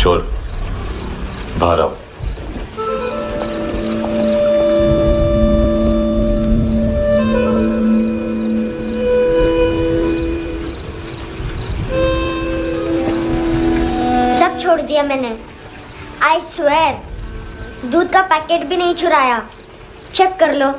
चोर बाहर आओ। सब छोड़ दिया मैंने। आई स्वेयर, दूध का पैकेट भी नहीं चुराया। चेक कर लो।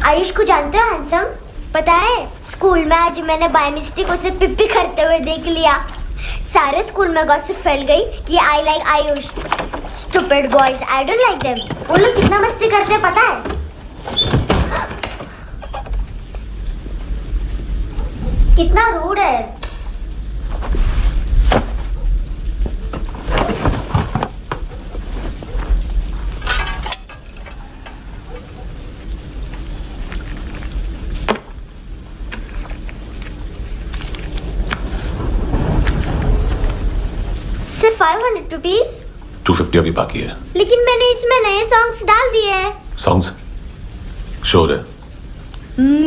आयुष को जानते हो हैंडसम? पता है स्कूल में आज मैंने बाय मिस्टेक उसे पिप्पी करते हुए देख लिया। सारे स्कूल में गॉसिप फैल गई कि I like Ayush. Stupid boys, I don't like them. वो लोग कितना मस्ती करते हैं पता है? कितना रूड है। सिर्फ 500 रुपीज। 250 अभी बाकी है। लेकिन मैंने इसमें नए सॉन्ग्स डाल दिए हैं। सॉन्ग्स? शोर है।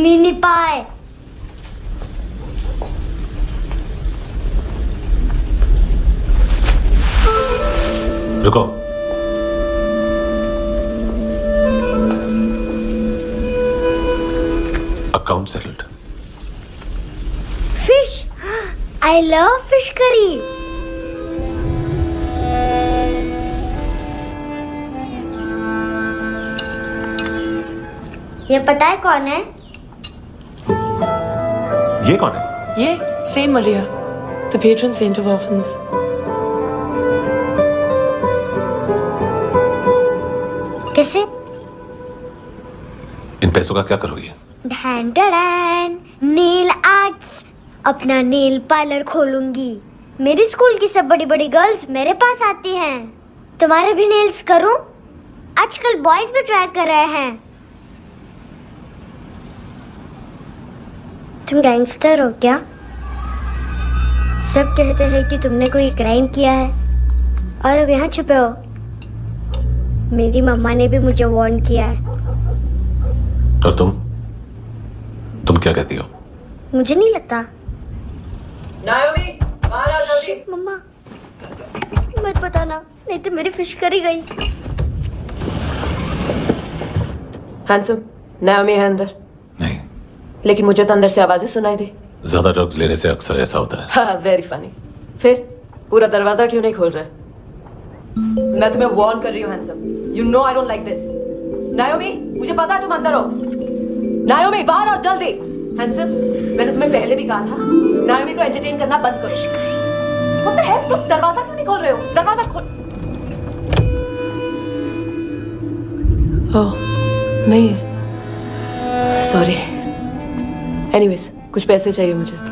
मिनी पाए। रुको। Account settled. Fish, I love fish curry. ये पता है कौन है? ये कौन है? ये saint Maria, the patron saint of orphans. कैसे? इन पैसों का क्या करोगी? ढैन ढैन, नेल आर्ट्स। अपना नेल पार्लर खोलूंगी। मेरी स्कूल की सब बड़ी बड़ी गर्ल्स मेरे पास आती हैं। तुम्हारे भी नेल्स करूं? आजकल बॉयज भी ट्राई कर रहे हैं। तुम गैंगस्टर हो क्या? सब कहते हैं कि तुमने कोई क्राइम किया है और अब यहाँ छुपे हो। मेरी मम्मा ने भी मुझे वार्न किया है। और तुम क्या कहती हो? मुझे नहीं लगता। नायोमी, बाहर आ जल्दी। मम्मा मत बताना, नहीं तो मेरी फिश करी गई। हैंडसम, नायोमी है अंदर। नहीं। लेकिन मुझे तो अंदर से आवाजें सुनाई दी। ज्यादा ड्रग्स लेने से अक्सर ऐसा होता है। हाँ, वेरी फनी। फिर पूरा दरवाजा क्यों नहीं खोल रहा? मैं तुम्हें वार्न कर रही हूँ handsome. You know I don't like this. नायोमी, मुझे पता है तुम अंदर हो। नायोमी, बाहर आओ जल्दी। हैंडसम, मैंने तुम्हें पहले भी कहा था नायोमी को एंटरटेन करना बंद करो। What the hell? तुम दरवाजा क्यों नहीं खोल रहे हो? दरवाजा खोल। ओह, नहीं है। सॉरी। एनीवेज, कुछ पैसे चाहिए मुझे।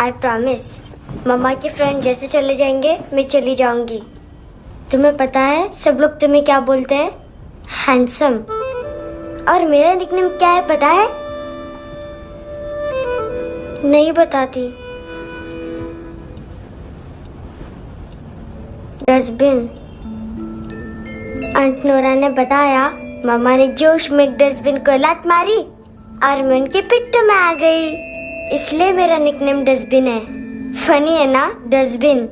आई प्रॉमिस, मम्मा के फ्रेंड जैसे चले जाएंगे मैं चली जाऊंगी। तुम्हें पता है सब लोग तुम्हें क्या बोलते हैं? हैंडसम। और मेरा निकनेम क्या है पता है? नहीं बताती। डस्टबिन। आंट नोरा ने बताया मम्मा ने जोश में एक डस्टबिन को लात मारी और मैं उनके पिट्ठू में आ गई, इसलिए मेरा निकनेम डस्टबिन है। फनी है ना डस्टबिन?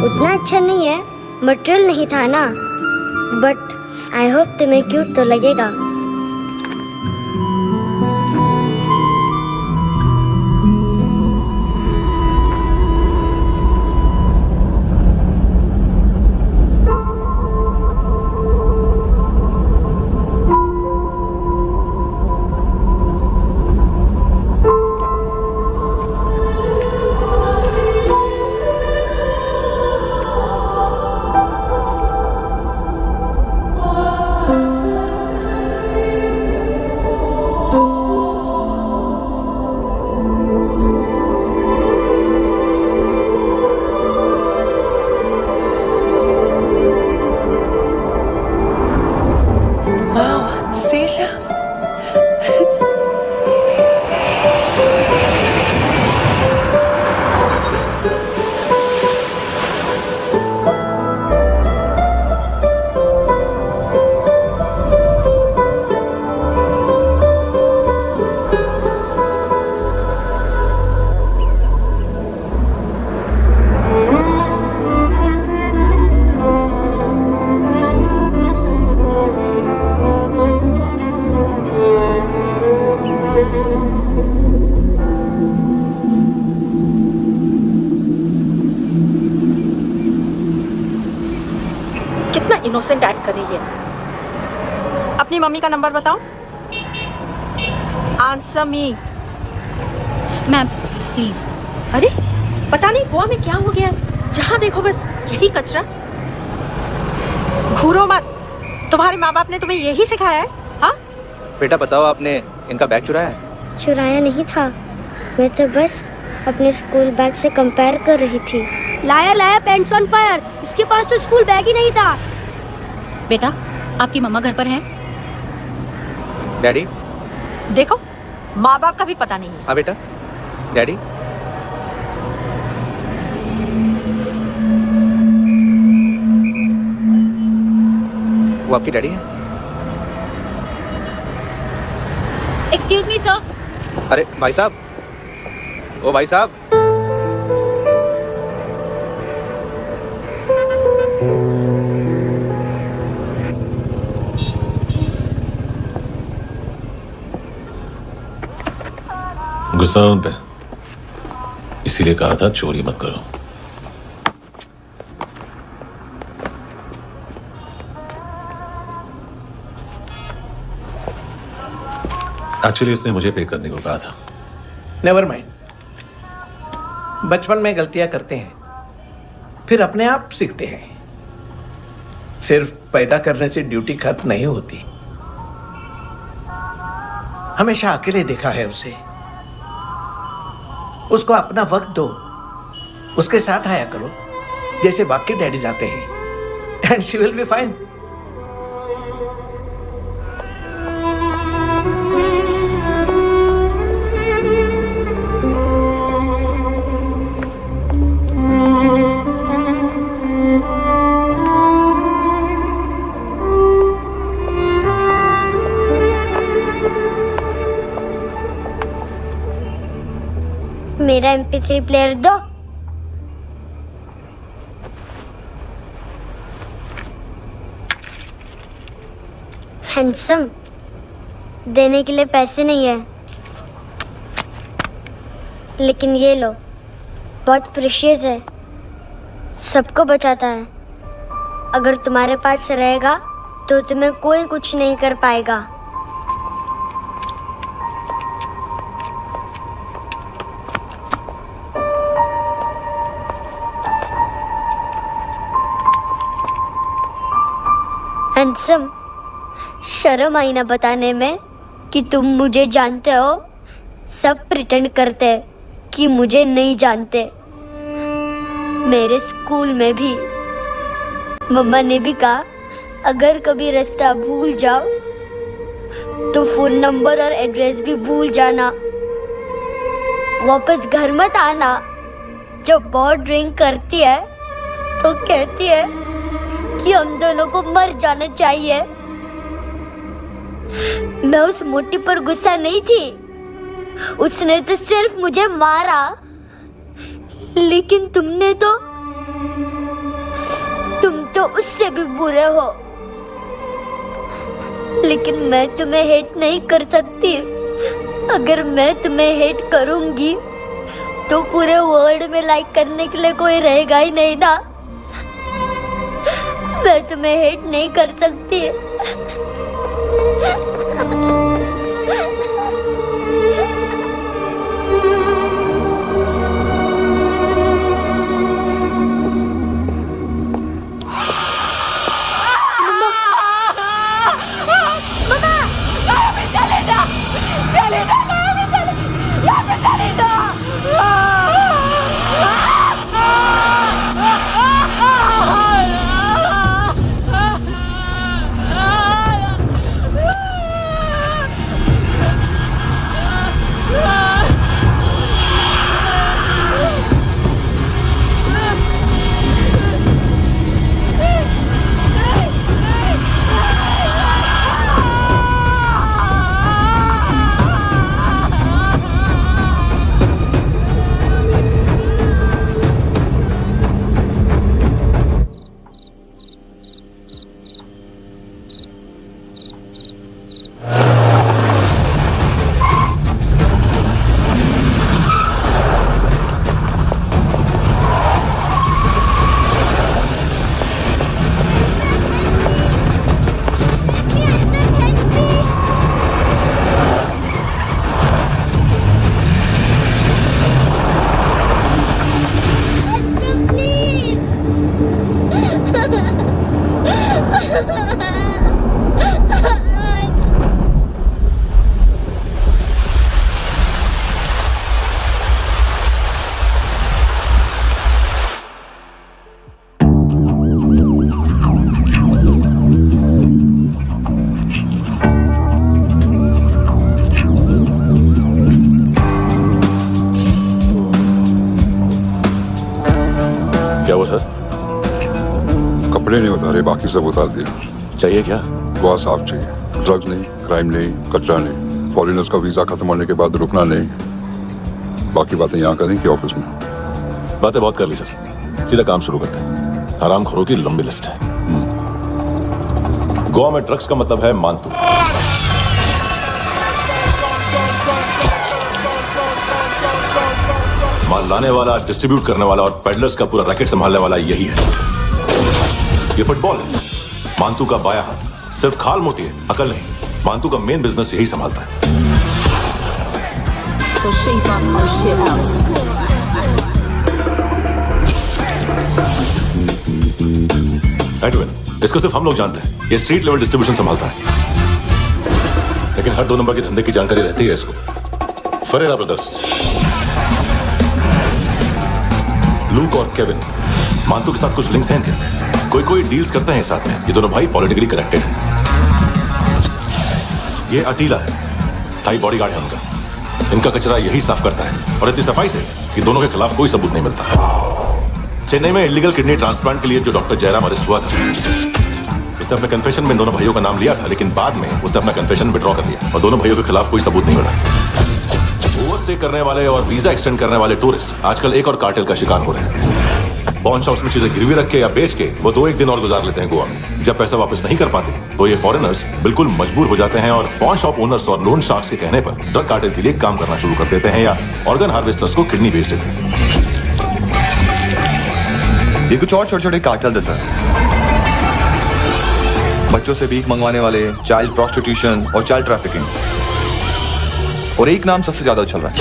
उतना अच्छा नहीं है, मटेरियल नहीं था ना, बट आई होप तुम्हें क्यूट तो लगेगा। Seashells? कितना इनोसेंट एक्ट कर रही है। अपनी मम्मी का नंबर बताओ। Answer me. Ma'am please. अरे पता नहीं गोवा में क्या हो गया, जहाँ देखो बस यही कचरा। घूरो मत, तुम्हारे माँ बाप ने तुम्हें यही सिखाया है? हाँ बेटा बताओ, आपने इनका बैग चुराया है? चुराया नहीं था, मैं तो बस अपने स्कूल बैग से कंपेयर कर रही थी। लाया लाया पैंट्स ऑन फायर, इसके पास तो स्कूल बैग ही नहीं था। बेटा आपकी मम्मा घर पर है? डैडी? देखो, माँ बाप का भी पता नहीं है। हाँ बेटा। डैडी? वो आपकी डैडी है? Excuse me sir. अरे भाई साहब, ओ भाई साहब। गुस्सा उन पे, इसीलिए कहा था चोरी मत करो। एक्चुअली उसने मुझे पे करने को कहा था। नेवर माइंड, बचपन में गलतियां करते हैं, फिर अपने आप सीखते हैं। सिर्फ पैदा करने से ड्यूटी खत्म नहीं होती। हमेशा अकेले देखा है उसे। उसको अपना वक्त दो, उसके साथ आया करो जैसे बाकी डैडीज आते हैं, and she will be fine. मेरा MP3 प्लेयर दो। हैंडसम, देने के लिए पैसे नहीं है, लेकिन ये लो, बहुत प्रीशियस है, सबको बचाता है। अगर तुम्हारे पास रहेगा तो तुम्हें कोई कुछ नहीं कर पाएगा। हैंडसम, शर्म आई ना बताने में कि तुम मुझे जानते हो। सब प्रिटेंड करते हैं कि मुझे नहीं जानते। मेरे स्कूल में भी मम्मा ने भी कहा, अगर कभी रास्ता भूल जाओ तो फोन नंबर और एड्रेस भी भूल जाना, वापस घर मत आना। जब बहुत ड्रिंक करती है तो कहती है कि हम दोनों को मर जाना चाहिए। मैं उस मोटी पर गुस्सा नहीं थी, उसने तो सिर्फ मुझे मारा। लेकिन तुम तो उससे भी बुरे हो। लेकिन मैं तुम्हें हेट नहीं कर सकती। अगर मैं तुम्हें हेट करूंगी तो पूरे वर्ल्ड में लाइक करने के लिए कोई रहेगा ही नहीं ना। मैं तुम्हें हेट नहीं कर सकती। क्या हुआ सर? कपड़े नहीं उतारे, बाकी सब उतार दिया। चाहिए क्या? गोवा साफ चाहिए। ड्रग्स नहीं, क्राइम नहीं, कचरा नहीं। फॉरेनर्स का वीजा खत्म होने के बाद रुकना नहीं। बाकी बातें यहाँ करें कि ऑफिस में? बातें बहुत कर ली सर, सीधा काम शुरू करते हैं। हरामखोरों की लंबी लिस्ट है। गोवा में ड्रग्स का मतलब है मानतू। माल लाने वाला, डिस्ट्रीब्यूट करने वाला और पेडलर्स का पूरा रैकेट संभालने वाला यही है। ये फुटबॉल है, मानतू का बाया हाथ। सिर्फ खाल मोटी है, अकल नहीं। मानतू का मेन बिजनेस यही संभालता है। So shape up our shit house. Edwin, इसको सिर्फ हम लोग जानते हैं। ये स्ट्रीट लेवल डिस्ट्रीब्यूशन संभालता है, लेकिन हर 2 नंबर के धंधे की जानकारी रहती है इसको। फरेरा ब्रदर्स, लूक और केविन, मानतू के साथ कुछ लिंक्स हैं क्या? कोई डील्स करते हैं साथ में। ये दोनों भाई पॉलिटिकली कनेक्टेड हैं। ये अटीला है, थाई बॉडीगार्ड है उनका। इनका कचरा यही साफ करता है, और इतनी सफाई से कि दोनों के खिलाफ कोई सबूत नहीं मिलता। चेन्नई में इलीगल किडनी ट्रांसप्लांट के लिए जो डॉक्टर जयराम अरेस्ट हुआ था, उसने अपने कन्फेशन में इन दोनों भाइयों का नाम लिया था, लेकिन बाद में उसने अपना कन्फेशन विड्रॉ कर लिया और दोनों भाइयों के खिलाफ कोई सबूत नहीं मिला। ओवरस्टे करने वाले और वीजा एक्सटेंड करने वाले टूरिस्ट आजकल एक और कार्टेल का शिकार हो रहे हैं। पॉन शॉप्स में चीजें गिरवी रख के या बेच के वो 2-1 दिन और गुजार लेते हैं गोवा में। जब पैसा वापस नहीं कर पाते तो ये फॉरेनर्स बिल्कुल मजबूर हो जाते हैं और पॉन शॉप ओनर्स और लोन शार्क्स के कहने पर ड्रग कार्टेल के लिए काम करना शुरू कर देते हैं या ऑर्गन हार्वेस्टर्स को किडनी बेच देते हैं। ये कुछ और छोटे छोटे कार्टेल्स है सर। बच्चों से भीख मंगवाने वाले, चाइल्ड प्रोस्टिट्यूशन और चाइल्ड ट्रैफिकिंग। और एक नाम सबसे ज्यादा चल रहा है,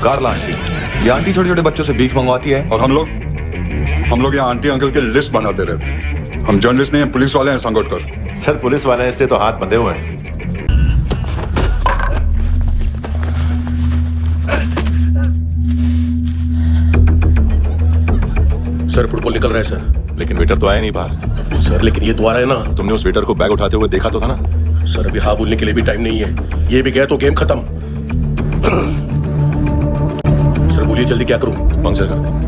कार्ला आंटी। ये आंटी छोटे छोटे बच्चों से भीख मंगवाती है। और हम लोग यहाँ आंटी अंकल के लिस्ट बनाते रहते हैं। हम जर्नलिस्ट नहीं हैं, पुलिस वाले हैं संगोटकर। सर पुलिस वाले हैं, इससे तो हाथ बंधे हुए हैं। सर फुटबॉल निकल रहा है सर। लेकिन वेटर तो आया नहीं बाहर। सर लेकिन ये तो आ रहा है ना। तुमने उस वेटर को बैग उठाते हुए देखा तो था ना? सर अभी हाँ बोलने के लिए भी टाइम नहीं है। ये भी गया तो गेम खत्म। सर बोलिए जल्दी क्या करूं? पंक्चर कर दे।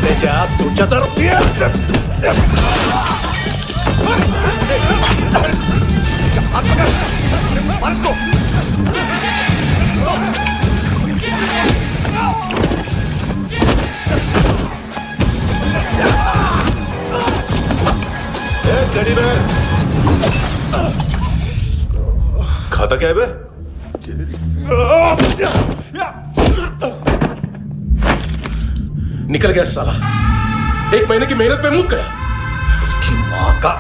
बेटा तुझ्या तर खाता क्या है बे? निकल गया साला। 1 महीने की मेहनत पे मुक गया। इसकी माँ का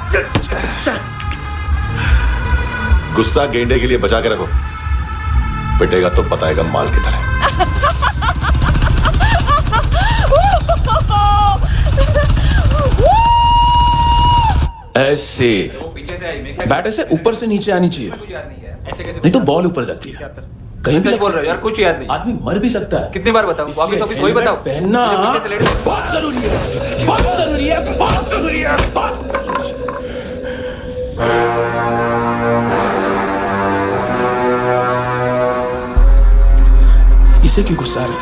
गुस्सा गेंडे के लिए बचा के रखो, पिटेगा तो बताएगा माल की तरह। ऐसे बैट ऐसे ऊपर से नीचे आनी चाहिए, नहीं तो बॉल ऊपर जाती है। कहीं भी बोल रहे हो यार, कुछ याद नहीं। आदमी मर भी सकता है। कितनी बार बताऊं? वापस वापस वही बताओ। पहनना बहुत जरूरी है, बहुत जरूरी है, बहुत जरूरी है, बहुत। इसे क्यों गुस्सा आ रही?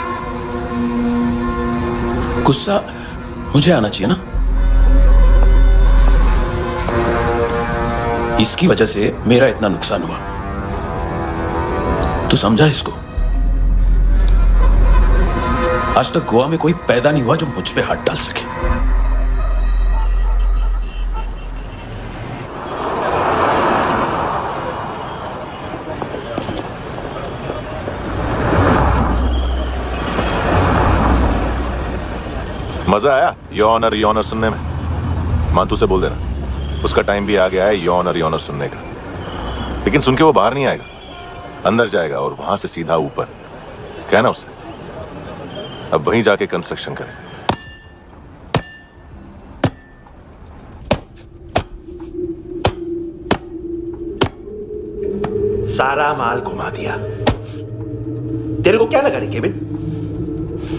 गुस्सा मुझे आना चाहिए ना। इसकी वजह से मेरा इतना नुकसान हुआ, तू समझा इसको? आज तक गोवा में कोई पैदा नहीं हुआ जो मुझ पे हाथ डाल सके। मजा आया योर ऑनर सुनने में? मानतू से बोल देना उसका टाइम भी आ गया है योर ऑनर सुनने का। लेकिन सुन के वो बाहर नहीं आएगा, अंदर जाएगा और वहां से सीधा ऊपर। कहना उसे अब वहीं जाके कंस्ट्रक्शन करे। सारा माल घुमा दिया। तेरे को क्या लगा रे केविन?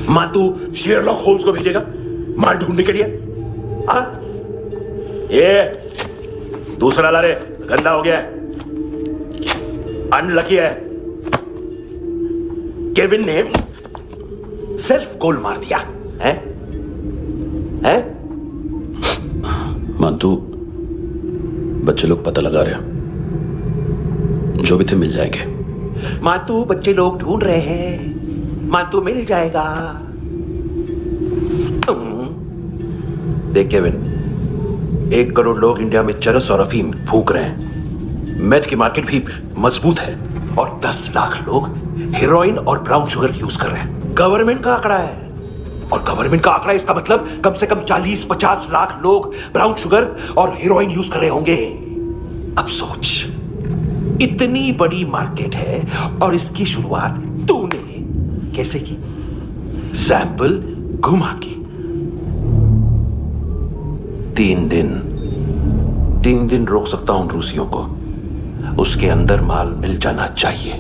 मां तू शेरलॉक होम्स को भेजेगा माल ढूंढने के लिए? हाँ? ये दूसरा ला रे, गंदा हो गया है, अनलकी है। केविन ने सेल्फ गोल मार दिया है? हैं? मानतू बच्चे लोग पता लगा रहे, जो भी थे मिल जाएंगे। मानतू बच्चे लोग ढूंढ रहे हैं, मानतू मिल जाएगा। देख केविन, 1 करोड़ लोग इंडिया में चरस और अफीम फूक रहे हैं। मेथ की मार्केट भी मजबूत है और 10 लाख लोग हेरोइन और ब्राउन शुगर यूज कर रहे हैं। गवर्नमेंट का आंकड़ा है, और गवर्नमेंट का आंकड़ा इसका मतलब कम से कम 40-50 लाख लोग ब्राउन शुगर और हेरोइन यूज कर रहे होंगे। अब सोच, इतनी बड़ी मार्केट है और इसकी शुरुआत तूने कैसे की? सैंपल घुमा के। 3 दिन रोक सकता हूं रूसियों को, उसके अंदर माल मिल जाना चाहिए,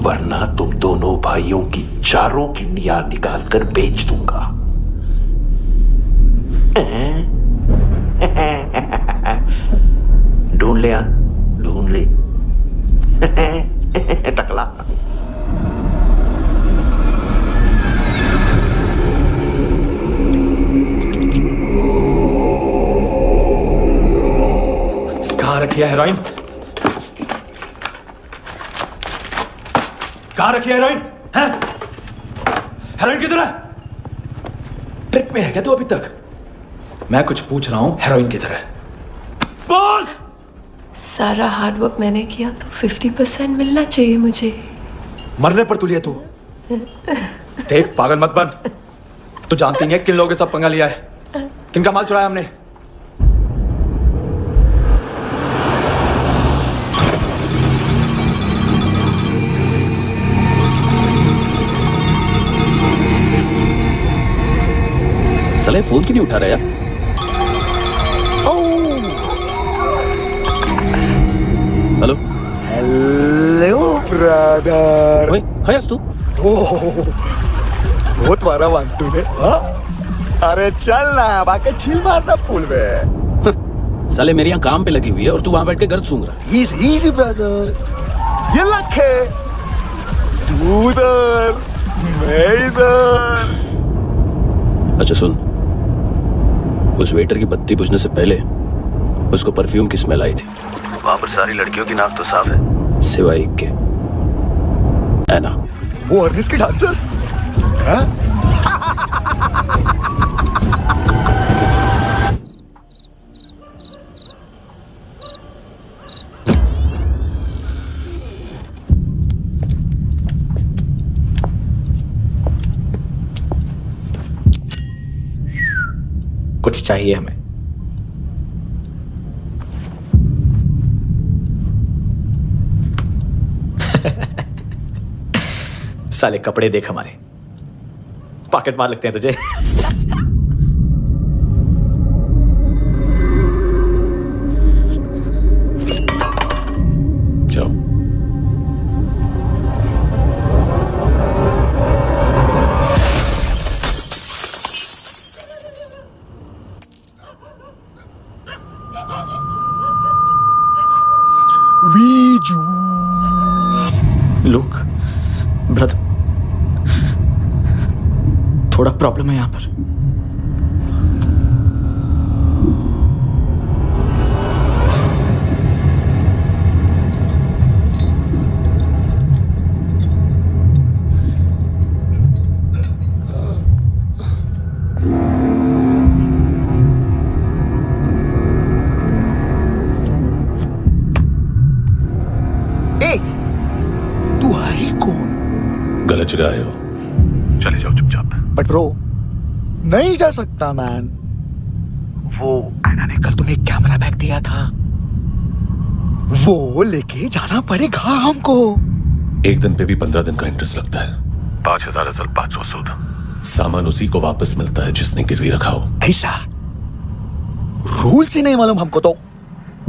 वरना तुम दोनों भाइयों की चारों किडनियां निकाल कर बेच दूंगा। ढूंढ ले, ढूंढ ले टकला। कहां रखी है हेरोइन? कहां रखी है हेरोइन? हैं? हेरोइन किधर है? ट्रिप में है क्या तू अभी तक? मैं कुछ पूछ रहा हूं, हेरोइन किधर है? बोल! सारा हार्डवर्क मैंने किया तो 50% मिलना चाहिए मुझे। मरने पर तुलिए तू। देख पागल मत बन, तू जानती नहीं है किन लोगों के साथ पंगा लिया है, किनका माल चुराया हमने। साले फोन क्यों नहीं उठा रहा यार? Hello hello brother. ओए खयास तू? बहुत मारा वांटू ने। अरे चल ना, बाकी चिल मारना पूल में। साले मेरी यहाँ काम पे लगी हुई है और तू वहां बैठ के गर्द सूंघ रहा। इजी ब्रदर, ये लक है। तू उधर, मैं इधर। अच्छा सुन, उस वेटर की बत्ती बुझने से पहले उसको परफ्यूम की स्मेल आई थी। वहां पर सारी लड़कियों की नाक तो साफ है, सिवाय एक के, एना। वो अर्नेस्ट की डांसर? हाँ? कुछ चाहिए हमें। साले कपड़े देख हमारे, पॉकेट मार लगते हैं तुझे। जाओ। वीजू। लुक ब्रदर, थोड़ा प्रॉब्लम है यहां पर। तू है कौन? गलत जगह आए हो, चले जाओ चुपचाप। बट ब्रो, नहीं जा सकता मैन। वो एना ने कल तुम्हें कैमरा बैग दिया था, वो लेके जाना पड़ेगा हमको। एक दिन पे भी 15 दिन का इंटरेस्ट लगता है। 5,000 असल 500 सूद। सामान उसी को वापस मिलता है जिसने गिरवी रखा हो। ऐसा रूल्स ही नहीं मालूम हमको तो।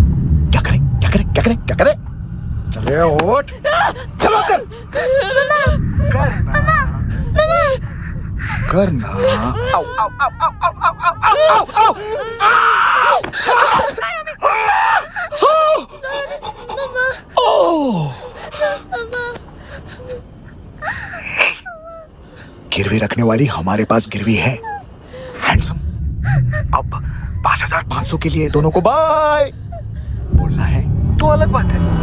क्या करें क्या करें क्या करें क्या करें? चले उठ, चलो कर करना। आओ आओ आओ आओ आओ आओ आओ आओ आओ। गिरवी रखने वाली हमारे पास गिरवी है, हैंडसम। अब 5,500 के लिए दोनों को बाय बोलना है तो अलग बात है।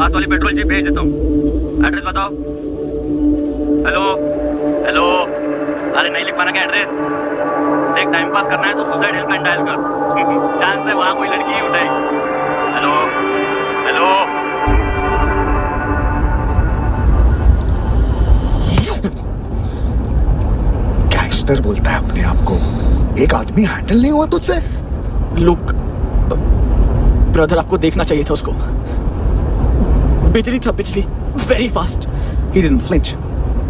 पास वाली पेट्रोल जीप भेज देता हूँ। एड्रेस बताओ। हेलो हेलो, अरे नहीं लिख पाना क्या एड्रेस? देख टाइम पास करना है तो सुसाइड हेल्पलाइन डायल कर, चांस है वहाँ कोई लड़की ही उठाए। Hello hello. गैंगस्टर बोलता है अपने आप को, एक आदमी हैंडल नहीं हुआ तुझसे? लुक ब्रदर, आपको देखना चाहिए था उसको। बिजली था, बिजली, very fast. He didn't flinch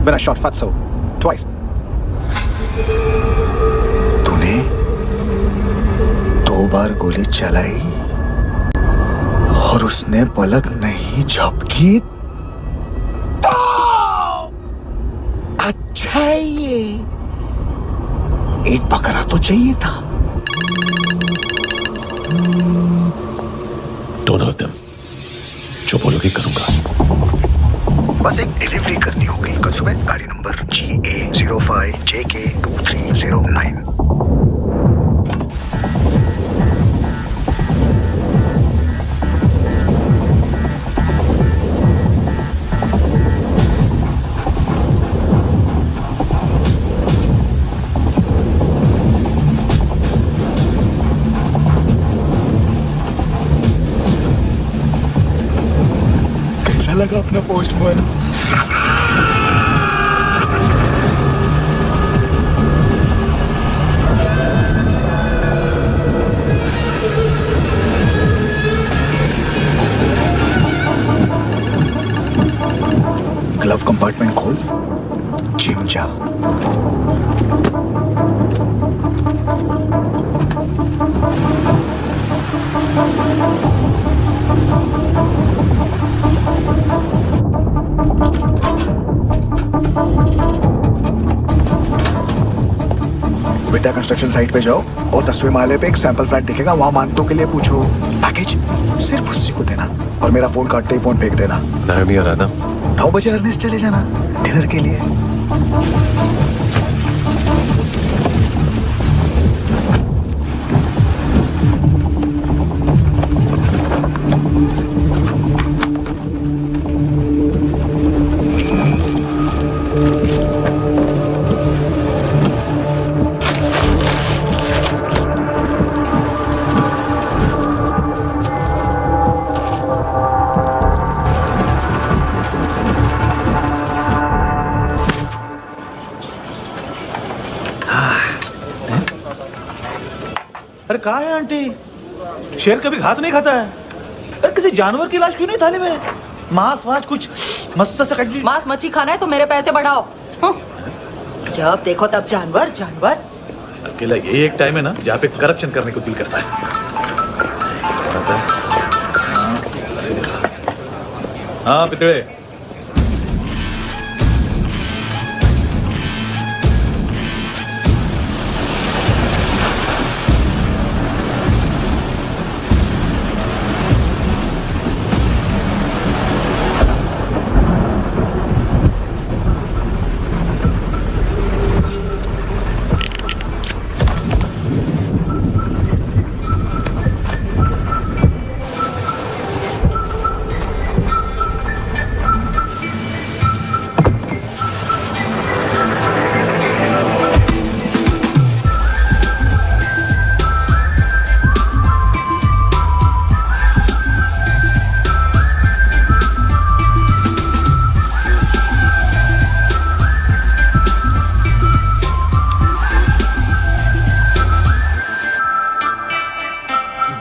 when I shot Fatso twice. तूने 2 बार गोली चलाई और उसने पलक नहीं झपकी तो अच्छा ये एक बकरा तो चाहिए था। जो बोलोगे करूंगा। बस एक डिलीवरी करनी होगी कल सुबह, गाड़ी नंबर GA05JK2309। कैसा लगा अपना पोस्टमैन? ग्लव कंपार्टमेंट खोल, जिम जा। विद्या कंस्ट्रक्शन साइट पे जाओ और 10वें माले पे एक सैंपल फ्लैट दिखेगा, वहां मानतों के लिए पूछो। पैकेज सिर्फ उसी को देना और मेरा फोन काटते ही फोन फेंक देना। नायोमी आ रहा ना? 9 बजे अर्निस्ट चले जाना डिनर के लिए। अरे कहा है आंटी? शेर कभी घास नहीं खाता है। अरे किसी जानवर की लाश क्यों नहीं थाली में? मांस वास कुछ मस्त सा कट। मांस मच्छी खाना है तो मेरे पैसे बढ़ाओ। जब देखो तब जानवर जानवर। अकेला यही एक टाइम है ना जहाँ पे करप्शन करने को दिल करता है। हाँ पितड़े,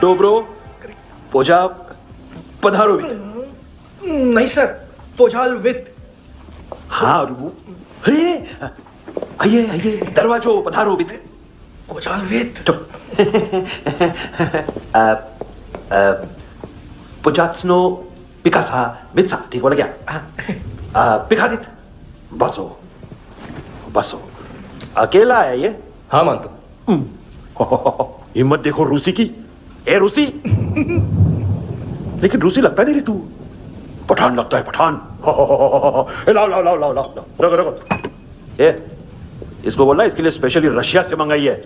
डोब्रो पोजा पधारोवित। नहीं सर, पोजाल विथ। हाँ अरे आइए आइए, दरवाजो पधारोवित। पोजाल विथ। चुप। पुजात्सनो पिकासा मित्सा, ठीक बोला क्या? पिकादित बसो बसो। अकेला है ये? हाँ मानतो। हिम्मत देखो रूसी की। ए रूसी। लेकिन रूसी लगता नहीं रे तू, पठान लगता है पठान। लाओ लाओ लाओ लाओ लाओ, रखो रखो। ए इसको बोलना इसके लिए स्पेशली रशिया से मंगाई है,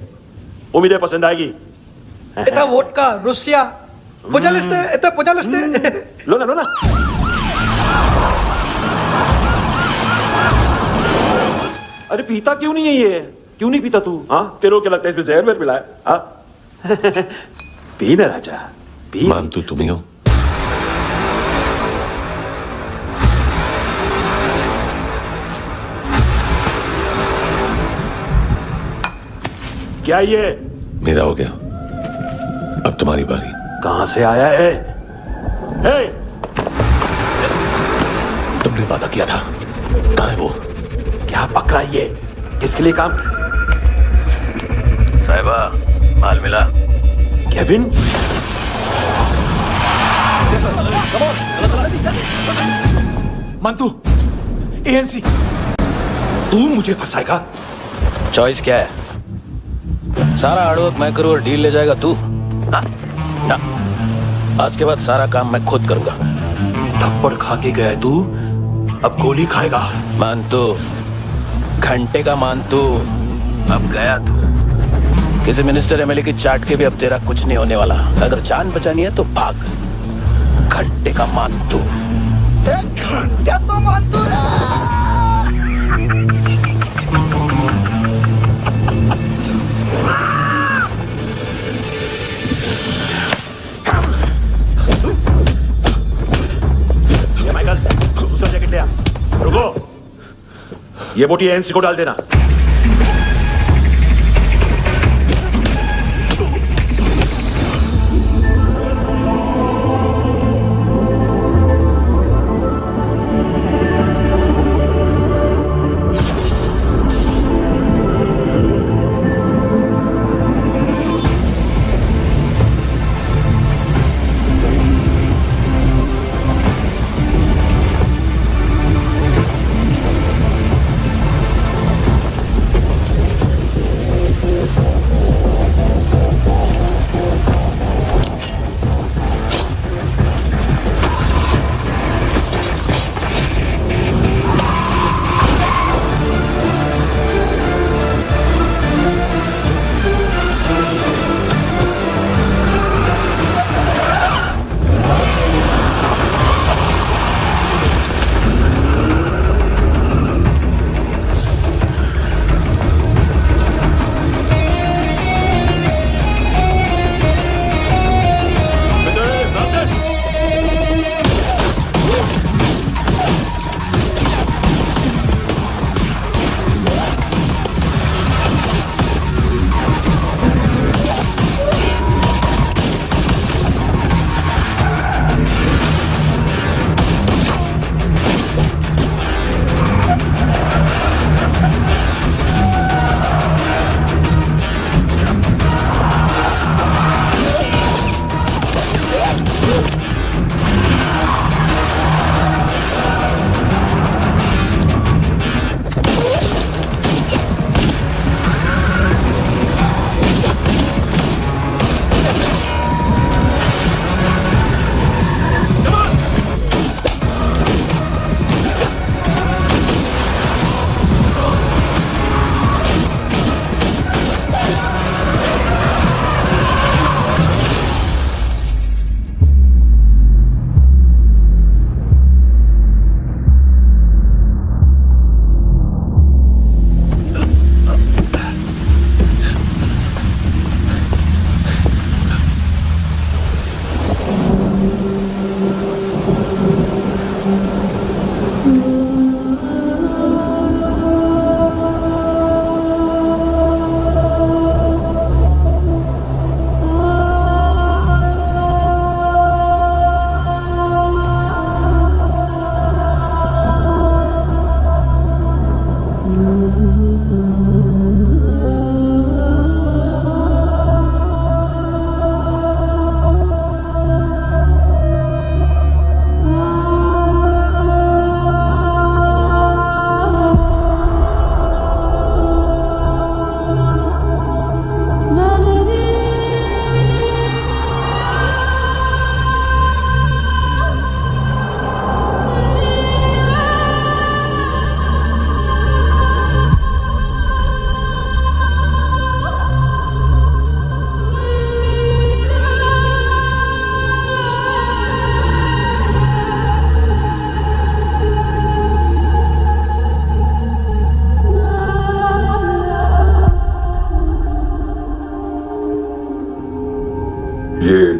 उम्मीद है पसंद आएगी। इतना वोडका रुसिया पोजालिस्ते, इतना पोजालिस्ते। लो ना लो ना। अरे पीता क्यों नहीं है ये? क्यों नहीं पीता तू? हाँ तेरे को क्या लगता है इसमें जहर वेर मिला है? हाँ पी ना राजा पी। मान तू तुम ही हो। क्या ये? मेरा हो गया, अब तुम्हारी बारी। कहां से आया है? हे! तुमने वादा किया था, कहां है वो? क्या पकड़ा ये? किसके लिए काम? साहिबा माल मिला? केविन? मंतू, एएनसी, तू मुझे फंसाएगा? चॉइस क्या है? सारा हार्डवर्क मैं करूं और डील ले जाएगा तू? ना, आज के बाद सारा काम मैं खुद करूंगा। थप्पड़ खा के गया तू, अब गोली खाएगा। मानतू, घंटे का मानतू, अब गया तू। किसी मिनिस्टर एमएलए की चाट के भी अब तेरा कुछ नहीं होने वाला। अगर जान बचानी है तो भाग। घंटे का मानतू। घंटे तो मानतू रे। माइकल, दूसरा जैकेट ले आ। रुको, ये बोटी एनसी को डाल देना।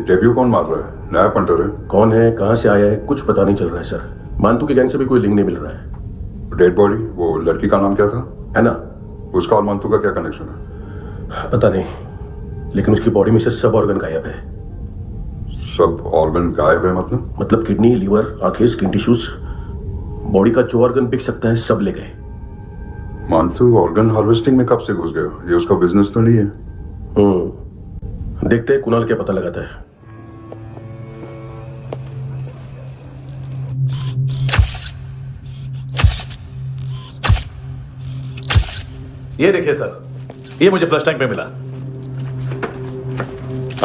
डेब्यू कौन मार रहा है? नया पंटर है? कौन है, कहाँ से आया है, कुछ पता नहीं चल रहा है सर। मानतू की गैंग से भी कोई लिंक नहीं मिल रहा है। डेड बॉडी, वो लड़की का नाम क्या था? है ना? उसका और मानतू का क्या कनेक्शन है? पता नहीं, लेकिन उसकी बॉडी में से सब ऑर्गन गायब है। सब ऑर्गन गायब है मतलब किडनी, लीवर, आंखें, स्किन टिश्यूज, बॉडी का जो ऑर्गन बिक सकता है सब ले गए। मानतू ऑर्गन हार्वेस्टिंग में कब से घुस गया? ये उसका बिजनेस तो नहीं है? देखते हैं कुणाल क्या पता लगाता है। ये देखिए सर, ये मुझे फ्लश टैंक में मिला।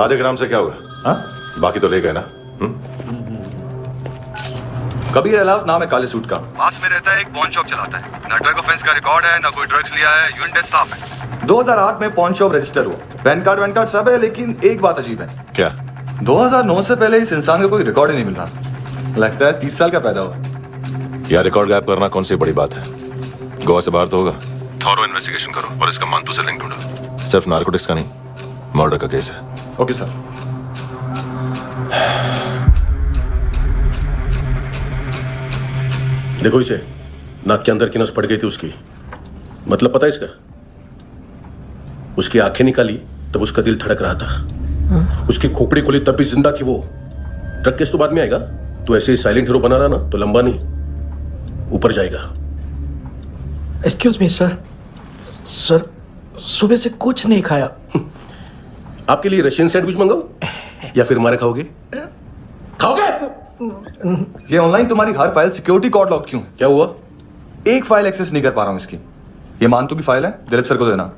आधे ग्राम से क्या होगा? हाँ, बाकी तो ले गए ना। कबीर अलाउत नाम है काले सूट का, पास में रहता है, एक पॉन शॉप चलाता है। ना ड्रग ऑफेंस का रिकॉर्ड है, ना कोई ड्रग्स लिया है, यूनिट टेस्ट साफ है। 2008 में पॉन शॉप रजिस्टर हुआ, पैन कार्ड सब है, लेकिन एक बात अजीब है। क्या? 2009 से पहले इस इंसान का कोई रिकॉर्ड ही नहीं मिल रहा। लगता है 30 साल का पैदा हुआ। यह रिकॉर्ड गायब करना कौन सी बड़ी बात है? गोवा से बाहर तो होगा। थॉरो इन्वेस्टिगेशन करो और इसका मानतू से लिंक ढूंढो। सिर्फ नारकोटिक्स का नहीं, मर्डर का केस है। Okay sir. देखो इसे, नाक के अंदर की नस पड़ गई थी उसकी। मतलब पता है इसका? उसकी आंखें निकाली तब उसका दिल धड़क रहा था। उसकी खोपड़ी खुली तब भी जिंदा थी वो। ड्रग केस तो बाद में आएगा। तो ऐसे ही साइलेंट हीरो बना रहा ना तो लंबा नहीं, ऊपर जाएगा। एक्सक्यूज मी सर, सर सुबह से कुछ नहीं खाया। आपके लिए रशियन सैंडविच मंगाओ या फिर हमारे खाओगे? खाओगे? ये ऑनलाइन तुम्हारी हर फाइल सिक्योरिटी कोड लॉक क्यों है? क्या हुआ? एक फाइल एक्सेस नहीं कर पा रहा हूं इसकी। ये मानतू की फाइल है, दिलीप सर को देना।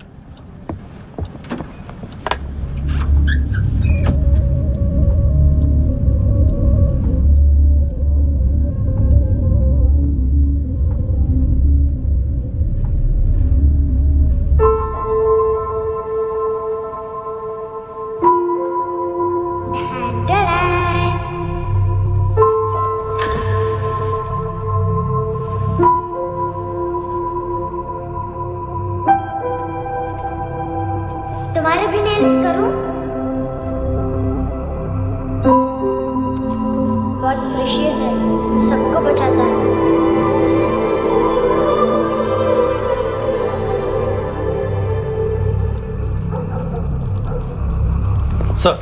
तुम्हारे भी नेल्स करूं? बहुत प्रेशियस है, सबको बचाता है। सर।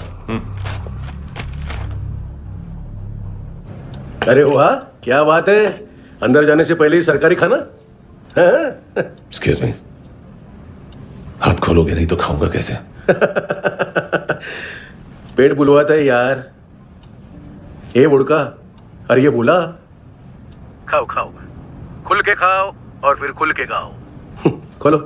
अरे वाह, क्या बात है। अंदर जाने से पहले ही सरकारी खाना। एक्सक्यूज मी, हाथ खोलोगे नहीं तो खाऊंगा कैसे? पेट बुलवाता है यार। ए बुड़का, अरे ये बोला। खाओ खाओ, खुल के खाओ और फिर खुल के गाओ। खोलो।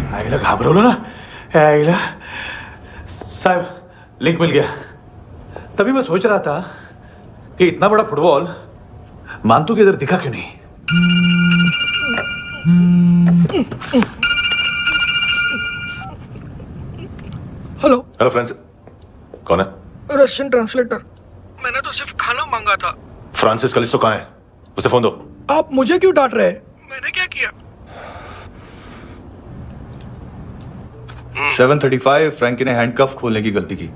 आईला घाबरवलं ना। आईला साहब, लिंक मिल गया। तभी मैं सोच रहा था कि इतना बड़ा फुटबॉल मानतू के इधर दिखा क्यों नहीं। हेलो हेलो फ्रेंड्स, कौन है? Russian translator. मैंने तो सिर्फ खाना मांगा था। फ्रांसिस कलिस्टो कहाँ है? उसे फोन दो। आप मुझे क्यों डांट रहे हैं? मैंने क्या किया? 735 फ्रैंकी ने हैंडकफ खोलने की गलती की।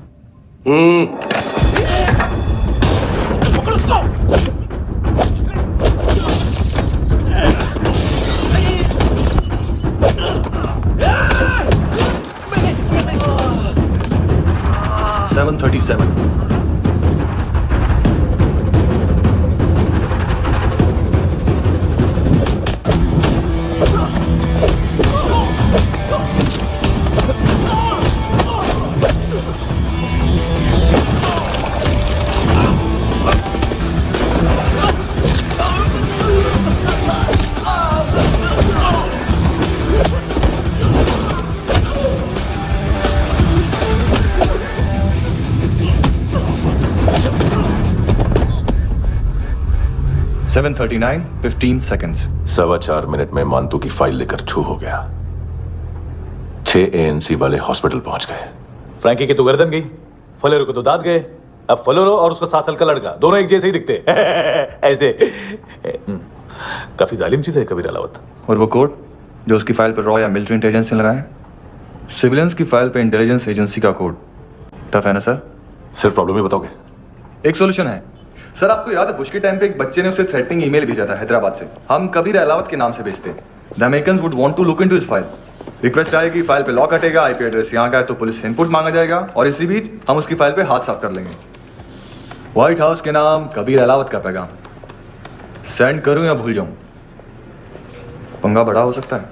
पकड़ उसको। 737 739 15 seconds। 4.25 मिनट में मानतू की फाइल लेकर छू हो गया। 6 ANC वाले हॉस्पिटल पहुंच गए। फ्रैंकी की तो गर्दन गई, फलेरो को तो दांत गए। अब फलेरो और उसका 7 साल का लड़का दोनों एक जैसे ही दिखते। ऐसे काफी जालिम चीज है कबीर अलावत। और वो कोड जो उसकी फाइल पर रॉ या मिलिट्री इंटेलिजेंस ने लगाया, सिविलियंस की फाइल पे इंटेलिजेंस एजेंसी का कोड। टफ है ना सर? सिर्फ प्रॉब्लम ही बताओगे? एक सॉल्यूशन है सर। आपको याद है बुश के टाइम पे एक बच्चे ने उसे थ्रेटनिंग ईमेल भेजा था हैदराबाद से। हम कबीर अलावत के नाम से भेजते। The Americans would want to look into his file. Request आएगी, फाइल पे लॉक हटेगा, आईपी एड्रेस यहाँ का है तो पुलिस से इनपुट मांगा जाएगा और इसी बीच हम उसकी फाइल पे हाथ साफ कर लेंगे। व्हाइट हाउस के नाम कबीर अलावत का पैगाम। सेंड करूं या भूल जाऊं? पंगा बड़ा हो सकता है।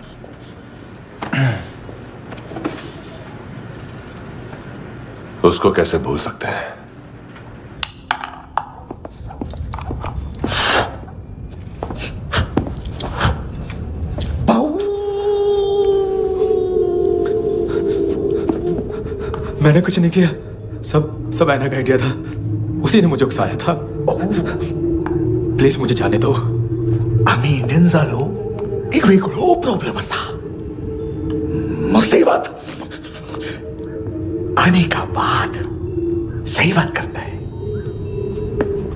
उसको कैसे भूल सकते हैं? मैंने कुछ नहीं किया, सब ऐना का आइडिया था, उसी ने मुझे उकसाया था। प्लीज मुझे जाने दो। आम्ही इंडियन झालो एक वेगळो प्रॉब्लेम असा, मग सही बात आने का बाद सही बात करता है।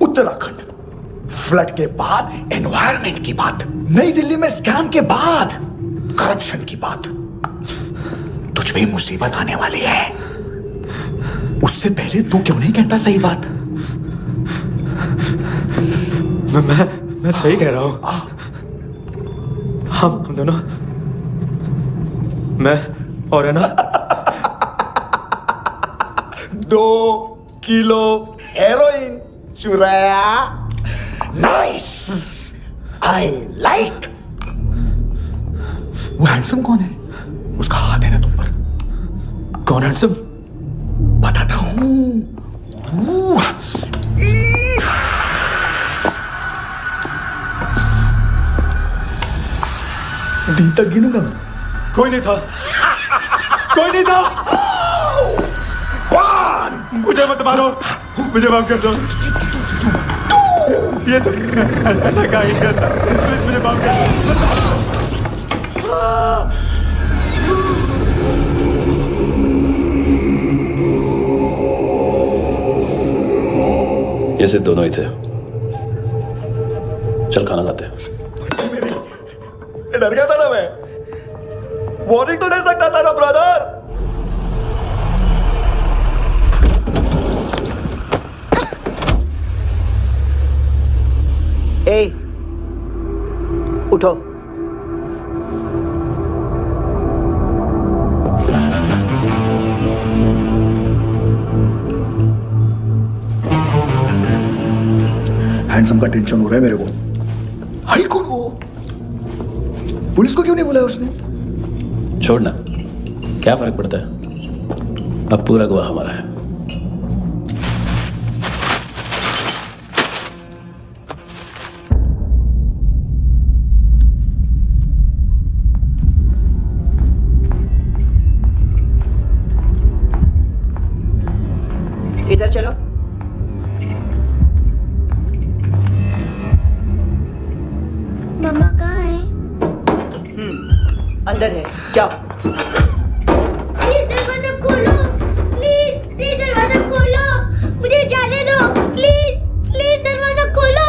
उत्तराखंड फ्लड के बाद एनवायरनमेंट की बात, नई दिल्ली में स्कैम के बाद करप्शन की बात, तुझ पे मुसीबत आने वाली है, उससे पहले तू क्यों नहीं कहता सही बात? मैं सही कह रहा हूं। हम दोनों, मैं और है ना 2 किलो हेरोइन चुराया। Nice, I like. वो हैंडसम कौन है? उसका हाथ है ना तुम पर। कौन हैंडसम? बताता हूं। दिन तक गिनूंगा मैं। कोई नहीं था, कोई नहीं था। मुझे मत मारो, मुझे माफ कर दो। ये सब का आइडिया था, प्लीज मुझे माफ कर दो। ये से दोनों ही थे। चल खाना खाते हैं। डर गया था ना मैं, वार्निंग तो दे सकता था ना ब्रदर। ए, उठो। हैंडसम का टेंशन हो रहा है मेरे को। हाई कौन वो? पुलिस को क्यों नहीं बुलाया उसने? छोड़ना, क्या फर्क पड़ता है, अब पूरा गवाह हमारा है। इधर चलो। मम्मा कहाँ है? अंदर है, जाओ। प्लीज दरवाजा खोलो, प्लीज दरवाजा खोलो, मुझे जाने दो, प्लीज दरवाजा खोलो।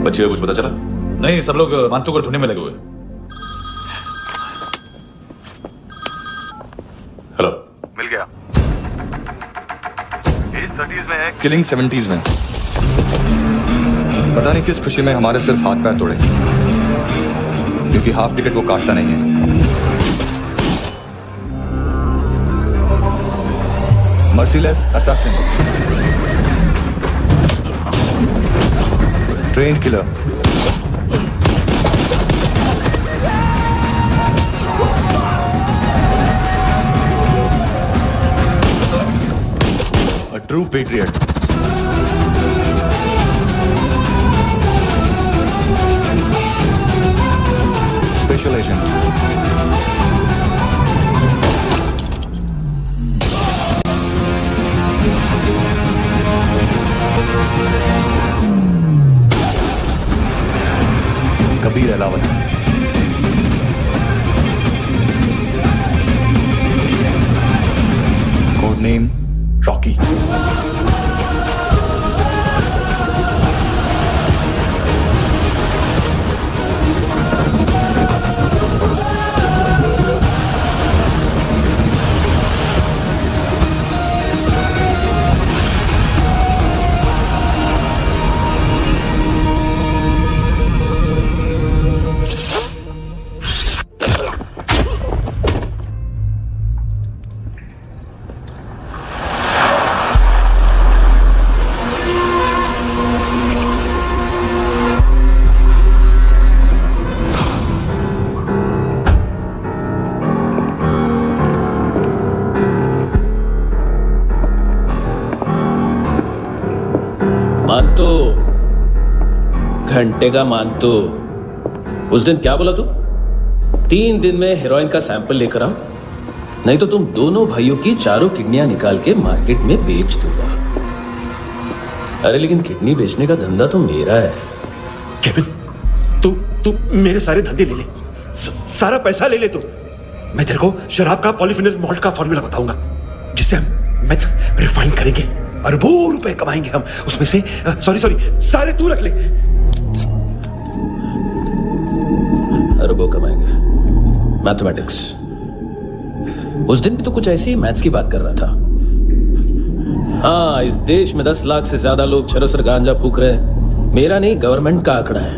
बच्चे को कुछ पता चला? नहीं, सब लोग मानतू को ढूंढने में लगे हुए। हेलो, मिल गया। एज 30s में है, किलिंग 70s में। पता नहीं किस खुशी में हमारे सिर्फ हाथ पैर तोड़े, क्योंकि हाफ टिकट वो काटता नहीं है। Merciless assassin, trained killer, a true patriot. Special agent. Kabir Alawat. Code name Rocky. मानतो, घंटे का मानतो। उस दिन क्या बोला तू? 3 दिन में हेरोइन का सैंपल लेकर आओ, नहीं तो तुम दोनों भाइयों की चारों किडनियां निकाल के मार्केट में बेच दूंगा। अरे लेकिन किडनी बेचने का धंधा तो मेरा है। केविन, तू मेरे सारे धंधे ले ले, सारा पैसा ले ले तू। मैं तेरे को शराब का पॉलीफिनल मॉल्ट का फॉर्मूला बताऊंगा, जिससे हम मेथ रिफाइन करेंगे, अरबों रुपए कमाएंगे हम उसमें से। सॉरी सारे तू रख ले। अरबों कमाएंगे, मैथमेटिक्स। उस दिन भी तो कुछ ऐसी मैथ्स की बात कर रहा था। हाँ, इस देश में 10 लाख से ज्यादा लोग चरस गांजा फूक रहे हैं। मेरा नहीं, गवर्नमेंट का आंकड़ा है।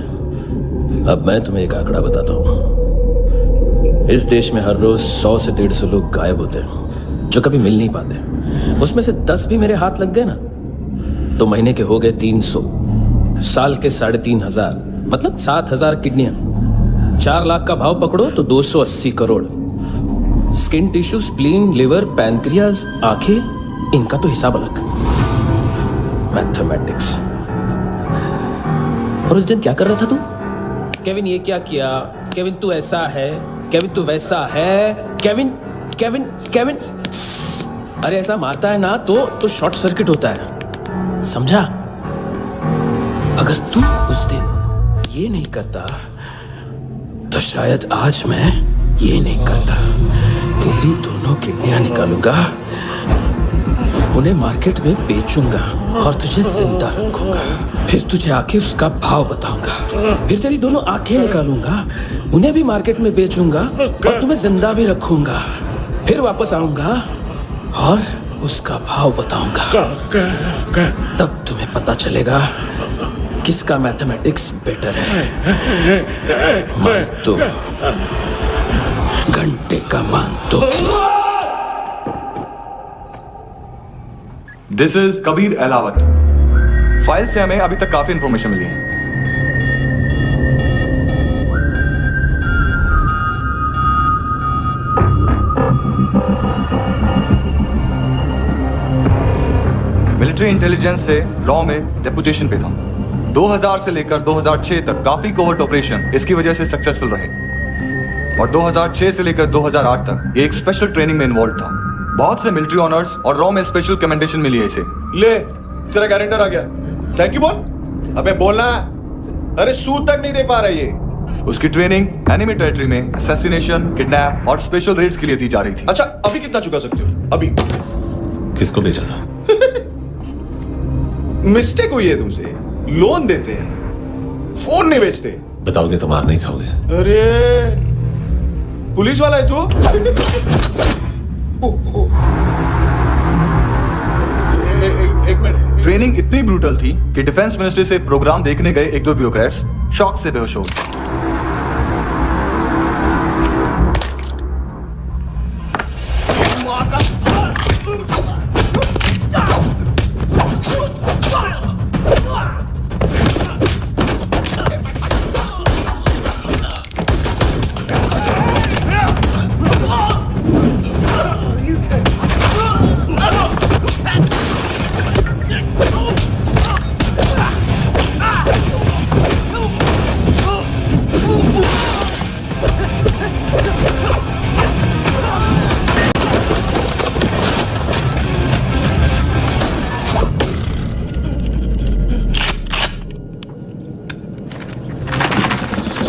अब मैं तुम्हें एक आंकड़ा बताता हूं। इस देश में हर रोज 100 से 150 लोग गायब होते हैं, जो कभी मिल नहीं पाते। उसमें से 10 भी मेरे हाथ लग गए ना, तो महीने के हो गए 300, साल के 3,500, मतलब 7,000 किडनियां। 4 लाख का भाव पकड़ो तो 280 crore. Skin tissue, spleen, liver, pancreas, आंखें, इनका तो हिसाब अलग। मैथमेटिक्स। और उस दिन क्या कर रहा था तू? केविन ये क्या किया, केविन तू ऐसा है, केविन तू वैसा है, केविन केविन केविन। अरे ऐसा मारता है ना तो शॉर्ट सर्किट होता है, समझा? अगर तू उस दिन ये नहीं करता तो शायद आज मैं ये नहीं करता। तेरी दोनों किडनियां निकालूंगा, उन्हें मार्केट में बेचूंगा और तुझे जिंदा रखूंगा। फिर तुझे आके उसका भाव बताऊंगा। फिर तेरी दोनों आंखें निकालूंगा, उन्हें भी मार्केट में बेचूंगा और तुम्हें जिंदा भी रखूंगा। फिर वापस आऊंगा और उसका भाव बताऊंगा। तब तुम्हें पता चलेगा किसका मैथमेटिक्स बेटर है। मानतो, घंटे का मानतो। This is Kabir Ahlawat. File से हमें अभी तक काफी इंफॉर्मेशन मिली है। मिलिट्री इंटेलिजेंस से रॉ में डेपुटेशन पे था। 2000 से लेकर 2006 तक काफी कोवर्ट ऑपरेशन इसकी वजह से सक्सेसफुल रहे, और 2006 से लेकर 2008 तक ये एक स्पेशल ट्रेनिंग में इन्वॉल्व था। बहुत से मिलिट्री ऑनर्स और रॉ में स्पेशल कमेंडेशन मिली है इसे। ले, तेरा गारंटर आ गया। थैंक यू बोल। अबे बोलना। अरे सूद तक नहीं दे पा रही है। उसकी ट्रेनिंग एनिमी टेरिटरी में असैसिनेशन, किडनैप और स्पेशल रेड्स के लिए दी जा रही थी। अच्छा, अभी कितना चुका सकते हो? अभी किसको भेजा था? मिस्टेक हुई है तुमसे। लोन देते हैं, फोन नहीं बेचते। बताओगे तो मार नहीं खाओगे। अरे पुलिस वाला है तू? एक मिनट। ट्रेनिंग इतनी ब्रूटल थी कि डिफेंस मिनिस्ट्री से प्रोग्राम देखने गए 1-2 ब्यूरोक्रेट्स शॉक से बेहोश हो गए।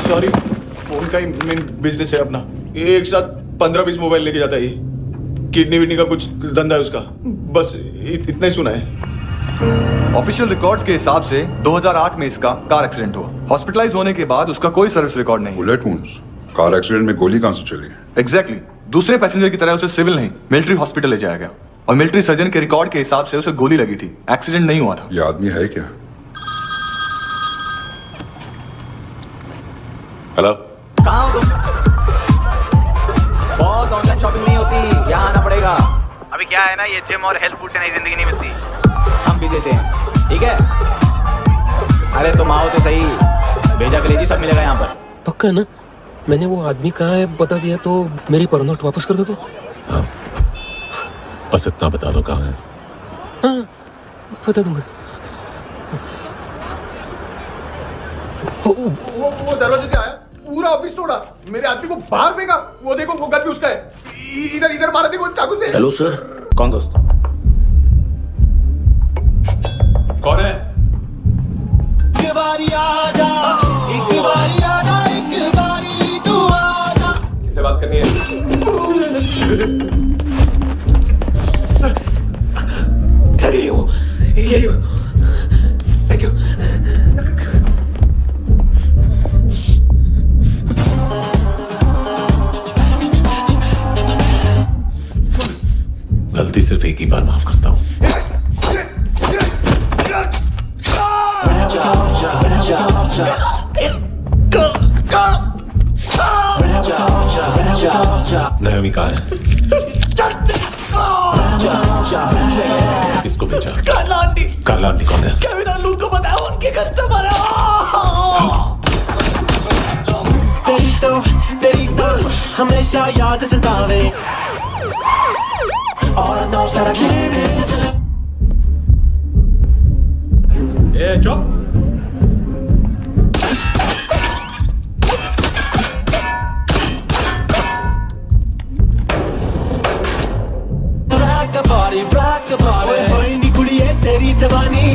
सॉरी, फोन का ही मेन बिजनेस है अपना। एक साथ 15-20 मोबाइल लेके जाता है ये। किडनी विडनी का कुछ धंधा है उसका। बस इतना ही सुना है। ऑफिशियल रिकॉर्ड्स के हिसाब से 2008 में इसका कार एक्सीडेंट हुआ। हॉस्पिटलाइज होने के बाद उसका कोई सर्विस रिकॉर्ड नहीं। Bullet wounds. कार एक्सीडेंट में गोली कहां से चली? एग्जैक्टली। दूसरे पैसेंजर की तरह उसे सिविल नहीं, मिलिट्री हॉस्पिटल ले जाया गया, और मिलिट्री सर्जन के रिकॉर्ड के हिसाब से उसे गोली लगी थी। एक्सीडेंट नहीं हुआ था। ये आदमी है क्या? हेलो, कहाँ हो तुम? बॉस, ऑनलाइन शॉपिंग नहीं होती, यहाँ आना पड़ेगा। अभी क्या है ना, ये जिम और हेल्थ फूड से नई जिंदगी नहीं मिलती। हम भी देते हैं, ठीक है? अरे तुम आओ तो सही, भेजा कलेजी सब मिलेगा यहाँ पर। पक्का ना? मैंने वो आदमी कहाँ है बता दिया तो मेरी पर नोट वापस कर दोगे? हाँ, बस इतना बता दो कहाँ है। हाँ, बता दूंगा। वो दरवाजे से आया, पूरा ऑफिस तोड़ा, मेरे आदमी को बाहर फेंका। वो देखो वो गन भी उसका है, इधर मारा देखो चाकू से। Hello sir. कौन दोस्त? कौन है? एक बारी आजा, एक बारी आजा, एक बारी तू आजा। किससे बात करनी है? सर ये थैंक यू। गलती सिर्फ एक ही बार माफ करता हूं। नायोमी कहाँ है? किसको भेजा? कार्ला आंटी। कार्ला आंटी कौन है? केविन और लूक को बताया, उनके कस्टमर है। तेरी तो हमेशा याद सतावे। ए चुप। rock the body कोई नहीं कुड़ी है तेरी जवानी।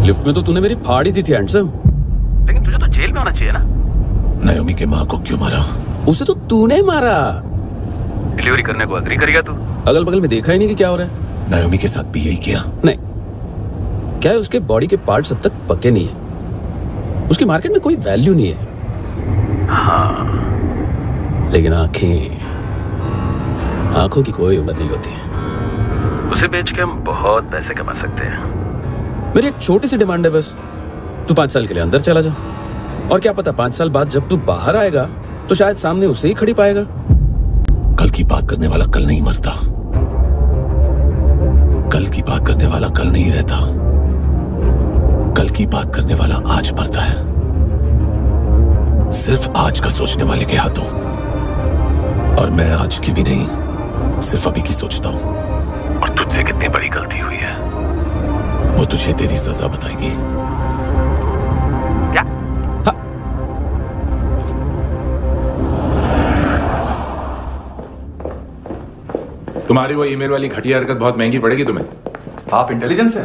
लिफ्ट में तो तूने मेरी फाड़ ही दी थी हैंडसम। लेकिन तुझे तो जेल में होना चाहिए ना। नायोमी के माँ को क्यों मारा? उसे तो तूने मारा। डिलीवरी करने को अग्री कर गया तू। अगल बगल में देखा ही नहीं कि क्या हो रहा है। नायोमी के साथ भी यही किया? नहीं, क्या है उसके बॉडी के पार्ट्स अब तक पके नहीं है, उसकी मार्केट में कोई वैल्यू नहीं है। हाँ, लेकिन आंखों की कोई उम्र नहीं होती है। उसे बेच के हम बहुत पैसे कमा सकते हैं। मेरी एक छोटी सी डिमांड है बस, तू 5 साल के लिए अंदर चला जा, और क्या पता 5 साल बाद जब तू बाहर आएगा तो शायद सामने उसे ही खड़ी पाएगा। कल की बात करने वाला कल नहीं मरता, कल की बात करने वाला कल नहीं रहता, कल की बात करने वाला आज मरता है। सिर्फ आज का सोचने वाले के हाथों, और मैं आज की भी नहीं, सिर्फ अभी की सोचता हूं। और तुझसे कितनी बड़ी गलती हुई है वो तुझे तेरी सजा बताएगी। क्या? हाँ। तुम्हारी वो ईमेल वाली घटिया हरकत बहुत महंगी पड़ेगी तुम्हें। आप इंटेलिजेंस है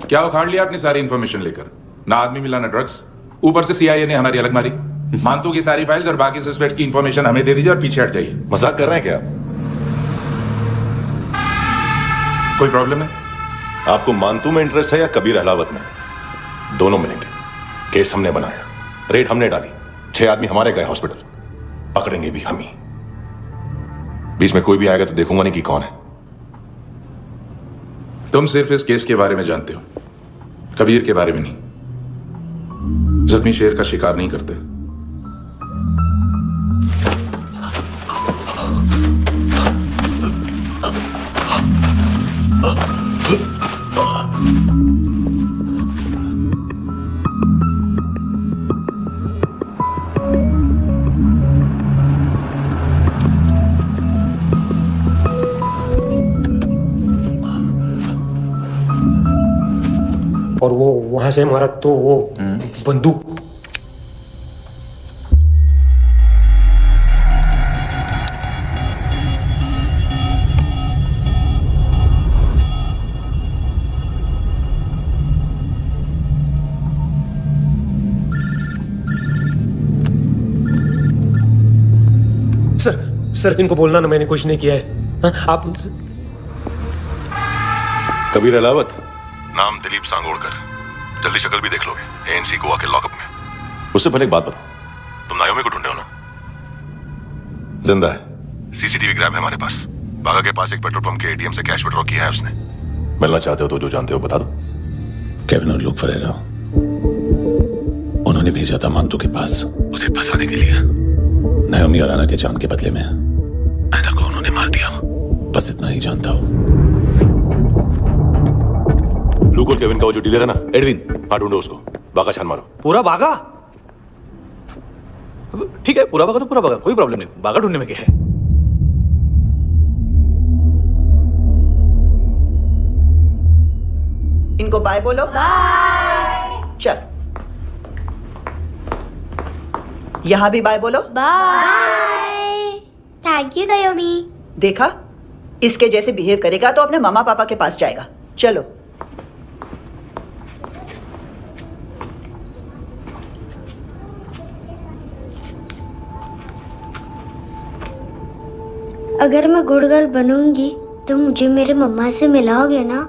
क्या? उखाड़ लिया अपनी सारी इंफॉर्मेशन लेकर, ना आदमी मिला ना ड्रग्स, ऊपर से सीआईए ने हमारी अलग मारी। मानतू की सारी फाइल्स और बाकी सस्पेक्ट की इंफॉर्मेशन हमें दे दीजिए और पीछे हट जाइए। मजाक कर रहे हैं क्या? कोई प्रॉब्लम है? आपको मानतू में इंटरेस्ट है या कबीर अहलावत में? दोनों मिलेंगे। केस हमने बनाया, रेड हमने डाली, 6 आदमी हमारे गए हॉस्पिटल, पकड़ेंगे भी हम ही। बीच में कोई भी आएगा तो देखूंगा नहीं कि कौन है। तुम सिर्फ इस केस के बारे में जानते हो, कबीर के बारे में नहीं। जख्मी शेर का शिकार नहीं करते। और वो वहां से मारा तो वो बंदूक। सर इनको बोलना ना मैंने कुछ नहीं किया है। हाँ, आप उनसे। कबीर अलावत, नाम दिलीप सांगोड़कर। जल्दी शक्ल भी देख लोगे एएनसी गोवा के लॉकअप में। उससे पहले एक बात बताओ, तुम नायोमी को ढूंढ रहे हो ना? जिंदा है, सीसीटीवी ग्रैब है हमारे पास। बागा के पास एक पेट्रोल पंप के एटीएम से कैश विड्रॉ किया है उसने। मिलना चाहते हो तो जो जानते हो बता दो। केविन और लुक फरेरा, उन्होंने भेजा था मांतू के पास उसे फंसाने के लिए। नायोमी और आना के जान के बदले में ऐना को उन्होंने मार दिया। बस इतना ही जानता हूं। लुक और केविन का वो जो डीलर है ना, एडविन, हाँ ढूंढो उसको। बागा छान मारो। पूरा बागा? ठीक है, पूरा बागा तो पूरा बागा, कोई प्रॉब्लम नहीं। बागा ढूंढने में क्या है? इनको बाय बोलो। बाय। चल, यहां भी बाय बोलो। बाय। Thank you नायोमी। देखा, इसके जैसे बिहेव करेगा तो अपने मामा पापा के पास जाएगा। चलो। अगर मैं गुड गर्ल बनूंगी तो मुझे मेरे मम्मा से मिलाओगे ना?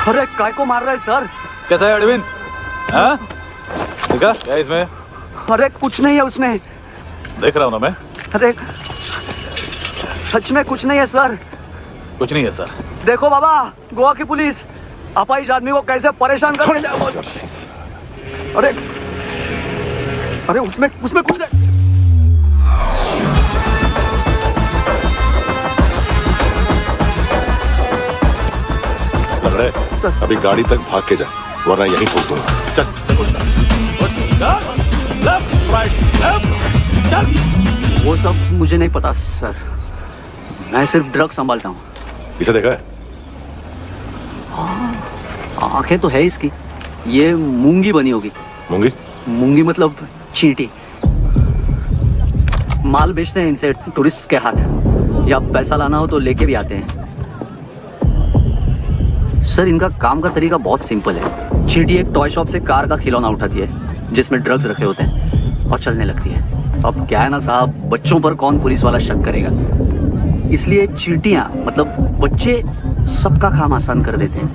अरे काय को मार रहा है सर? कैसा है अरविंद? हाँ? देखा क्या इसमें? अरे कुछ नहीं है उसमें। देख रहा हूं ना मैं। अरे सच में कुछ नहीं है सर। कुछ नहीं है सर। देखो बाबा, गोवा की पुलिस अपाहिज आदमी को कैसे परेशान कर। अरे अरे उसमें कुछ नहीं। लग रहा है अभी गाड़ी तक भाग के जा, वरना यहीं ठोक दूंगा। चल। वो सब मुझे नहीं पता सर, मैं सिर्फ ड्रग संभालता हूँ। इसे देखा है? आंखें तो है इसकी, ये मूंगी बनी होगी। मूंगी? मूंगी मतलब चींटी। माल बेचते हैं इनसे टूरिस्ट के हाथ, या पैसा लाना हो तो लेके भी आते हैं। सर इनका काम का तरीका बहुत सिंपल है। चींटी एक टॉय शॉप से कार का खिलौना उठाती है जिसमें ड्रग्स रखे होते हैं और चलने लगती है। अब क्या है ना साहब, बच्चों पर कौन पुलिस वाला शक करेगा, इसलिए चींटियां मतलब बच्चे सबका काम आसान कर देते हैं।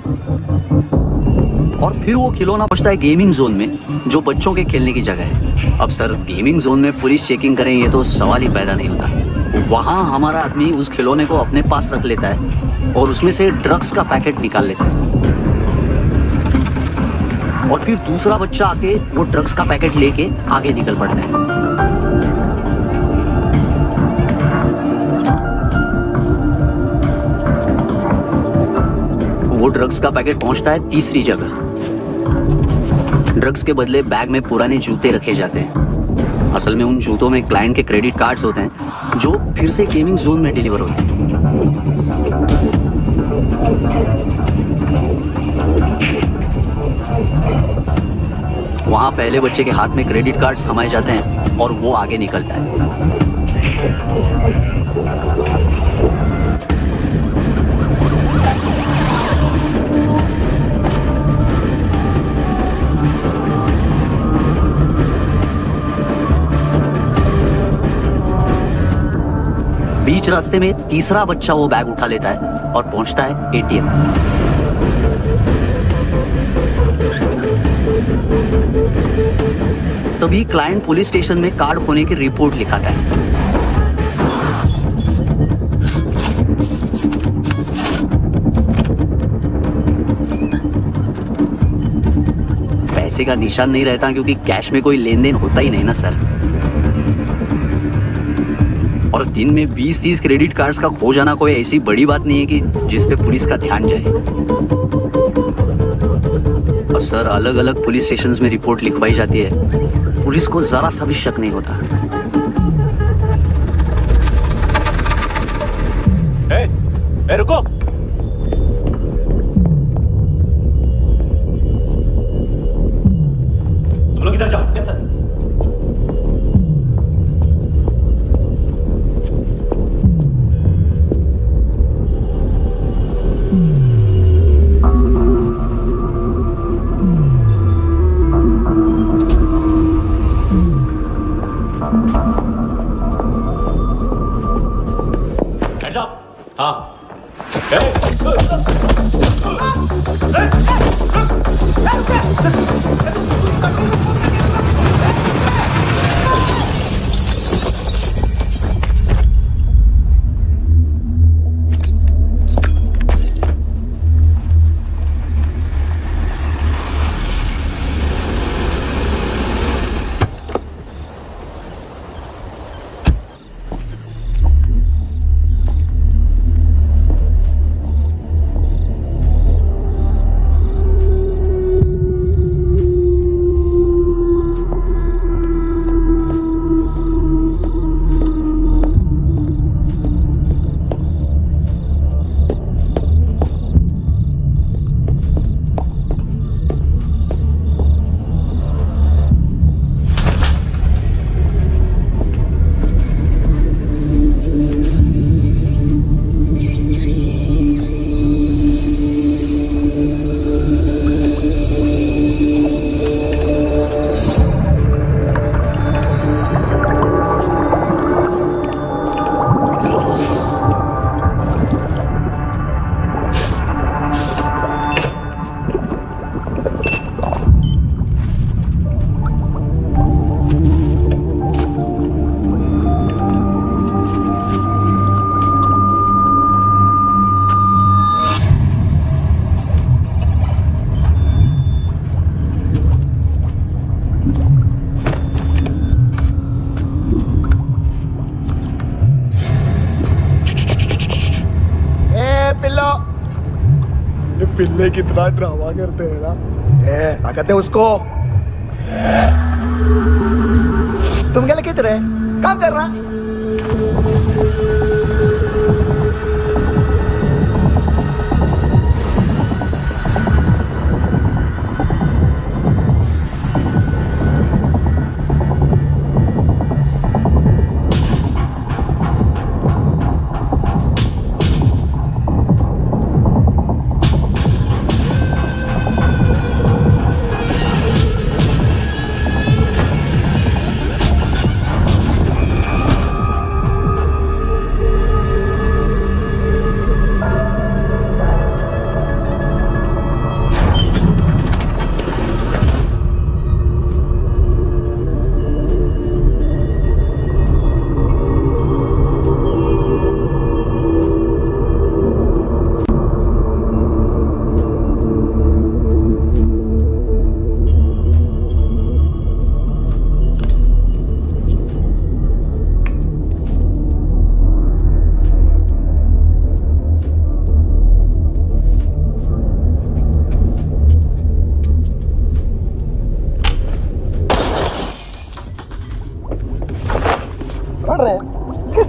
और फिर वो खिलौना पहुंचता है गेमिंग जोन में, जो बच्चों के खेलने की जगह है। अब सर गेमिंग जोन में पुलिस चेकिंग करें ये तो सवाल ही पैदा नहीं होता। वहाँ हमारा आदमी उस खिलौने को अपने पास रख लेता है और उसमें से ड्रग्स का पैकेट निकाल लेता है, और फिर दूसरा बच्चा आके वो ड्रग्स का पैकेट लेके आगे निकल पड़ता है। वो ड्रग्स का पैकेट पहुंचता है तीसरी जगह। ड्रग्स के बदले बैग में पुराने जूते रखे जाते हैं। असल में उन जूतों में क्लाइंट के क्रेडिट कार्ड्स होते हैं जो फिर से गेमिंग जोन में डिलीवर होते हैं। वहां पहले बच्चे के हाथ में क्रेडिट कार्ड्स थमाए जाते हैं और वो आगे निकलता है। रास्ते में तीसरा बच्चा वो बैग उठा लेता है और पहुंचता है एटीएम। तभी क्लाइंट पुलिस स्टेशन में कार्ड खोने की रिपोर्ट लिखाता है। पैसे का निशान नहीं रहता क्योंकि कैश में कोई लेन देन होता ही नहीं ना सर। और दिन में 20-30 क्रेडिट कार्ड्स का खो जाना कोई ऐसी बड़ी बात नहीं है कि जिस पे पुलिस का ध्यान जाए। और सर अलग अलग पुलिस स्टेशंस में रिपोर्ट लिखवाई जाती है, पुलिस को जरा सा भी शक नहीं होता। ए, रुको। तुम लोग इधर जाओ। Yes sir. पिल्ले कितना ड्रामा करते हैं ना। क्या कहते हैं उसको? तुम क्या लिख रहे? काम कर रहा।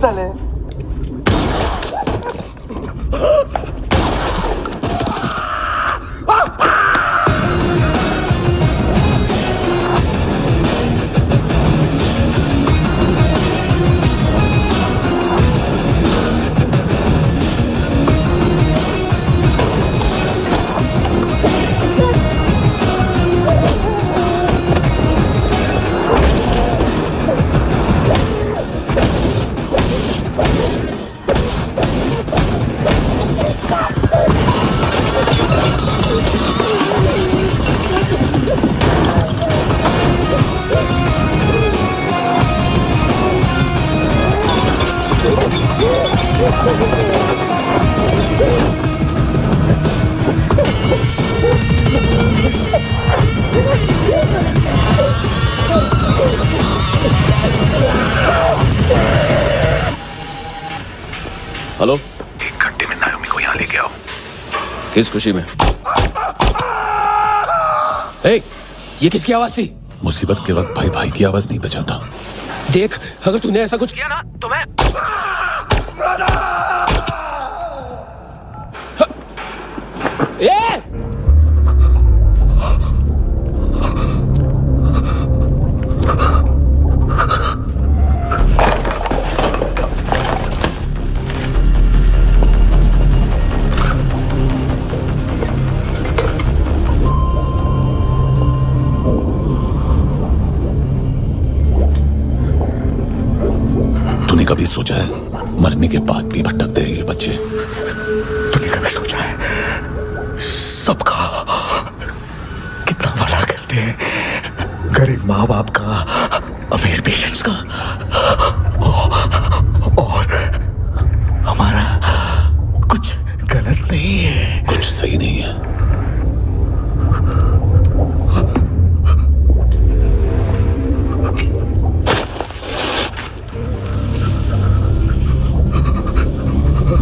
चले किस खुशी में? ये किसकी आवाज थी? मुसीबत के वक्त भाई भाई की आवाज नहीं बचाता। देख, अगर तूने ऐसा कुछ किया ना तो मैं तूने कभी सोचा है मरने के बाद भी भटकते हैं ये बच्चे? तूने कभी सोचा है सबका कितना भला करते हैं? गरीब माँ बाप का, अमीर पेशेंट्स का, और हमारा कुछ गलत नहीं है, कुछ सही नहीं है।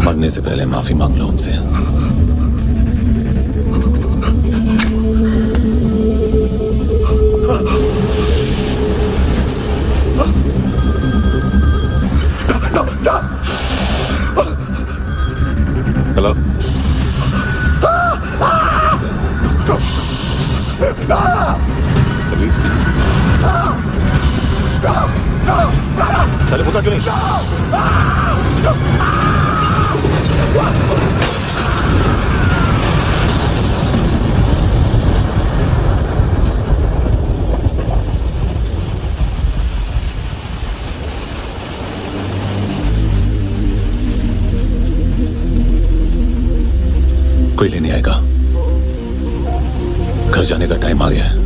मरने से पहले माफी मांग लो उनसे। हेलो, चले पूछा क्यों नहीं? कोई लेने आएगा। घर जाने का टाइम आ गया है।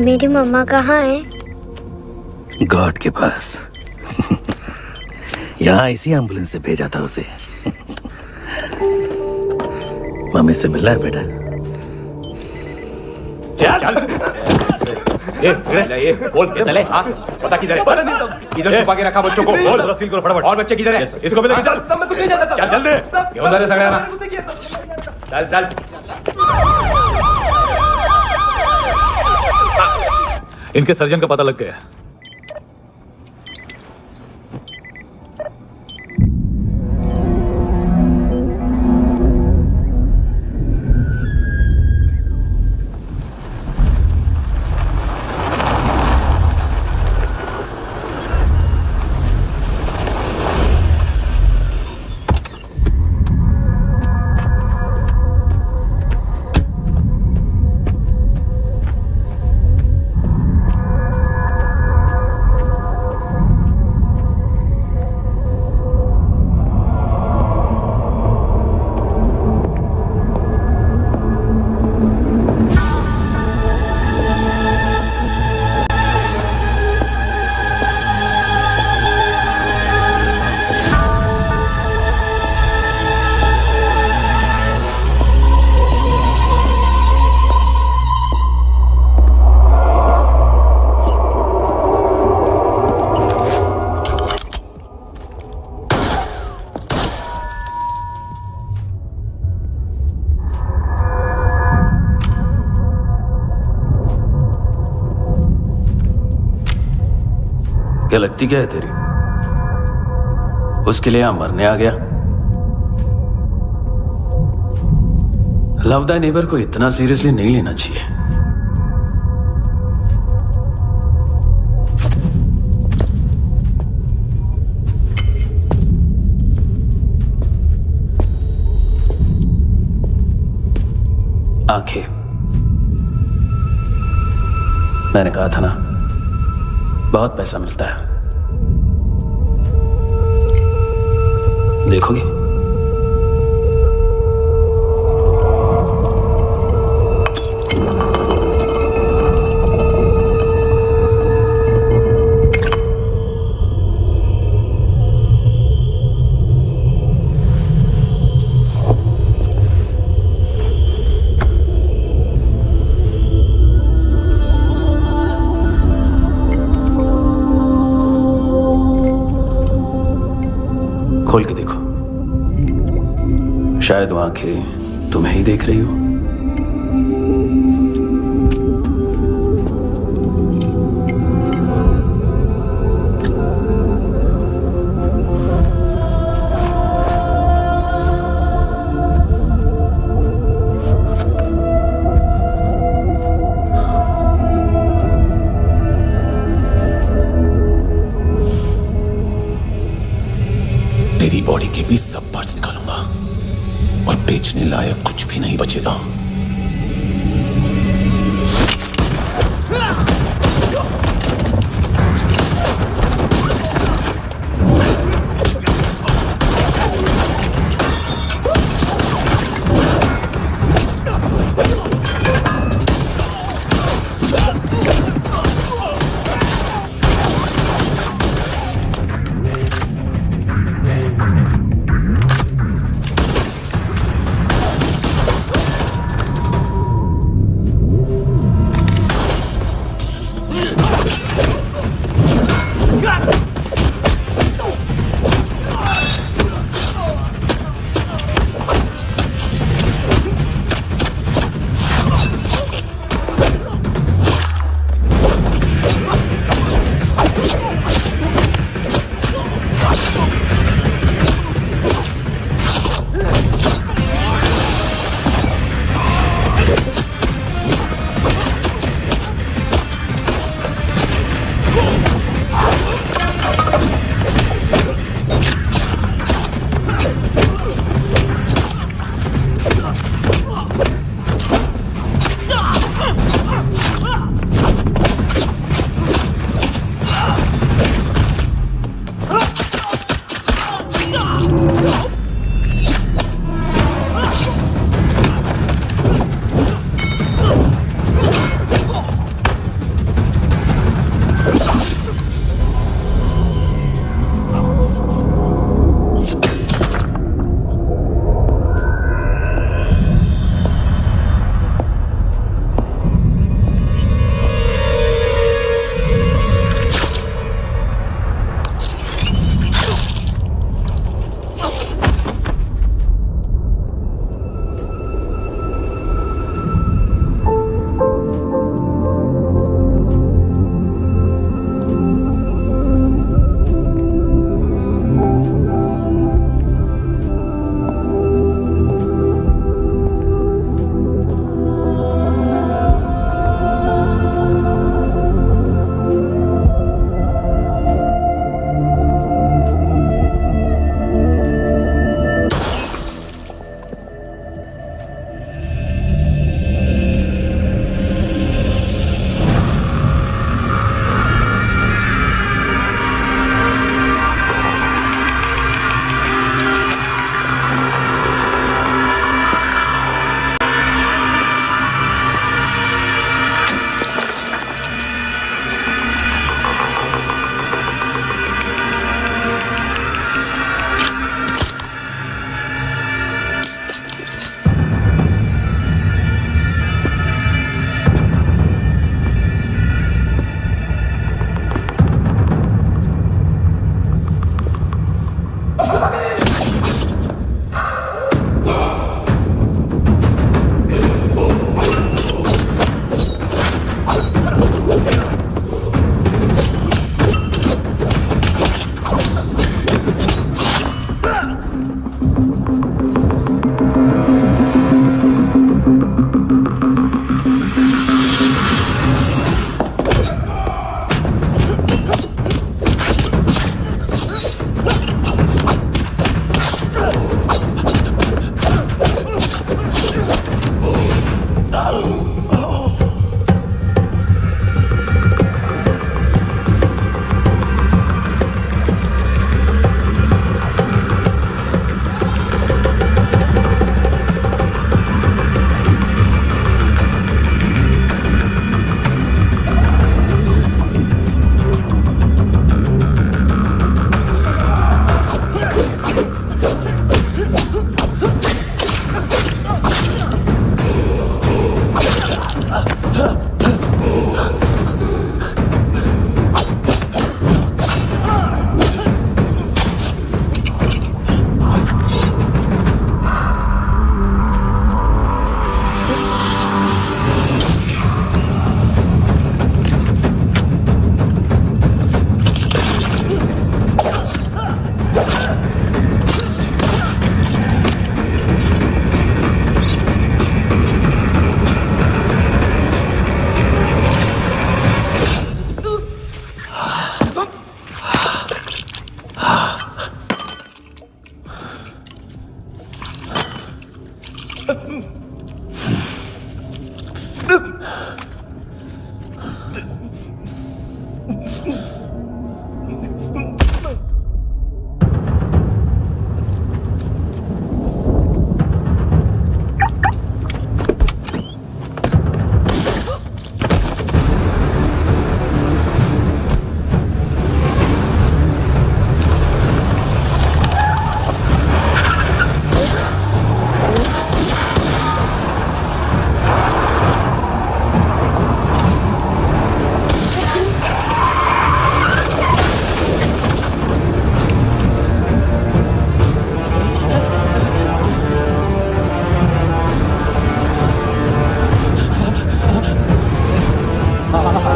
मेरी मम्मा कहाँ है? गॉड के पास। यहाँ इसी एम्बुलेंस से भेजा था उसे। मम्मी से मिलना है बेटा। ये बोल के चले। हाँ, पता किधर है? पता नहीं सब। इधर छुपा के रखा बच्चों को। बोल, सील करो फटाफट। और बच्चे किधर है? इसको भी लेके चल। सब मैं कुछ नहीं जानता। चल जल्दी। क्यों जा रहे सगळे ना? चल चल। इनके सर्जन का पता लग गया। क्या लगती क्या है तेरी? उसके लिए यहां मरने आ गया? लव द नेबर को इतना सीरियसली नहीं लेना चाहिए। आंखें, मैंने कहा था ना, बहुत पैसा मिलता है। देखोगे? खोल के देखो। शायद वो आंखें तुम्हें ही देख रही हो। तेरी बॉडी के भी सब पार्ट्स निकालूंगा और बेचने लायक कुछ भी नहीं बचेगा।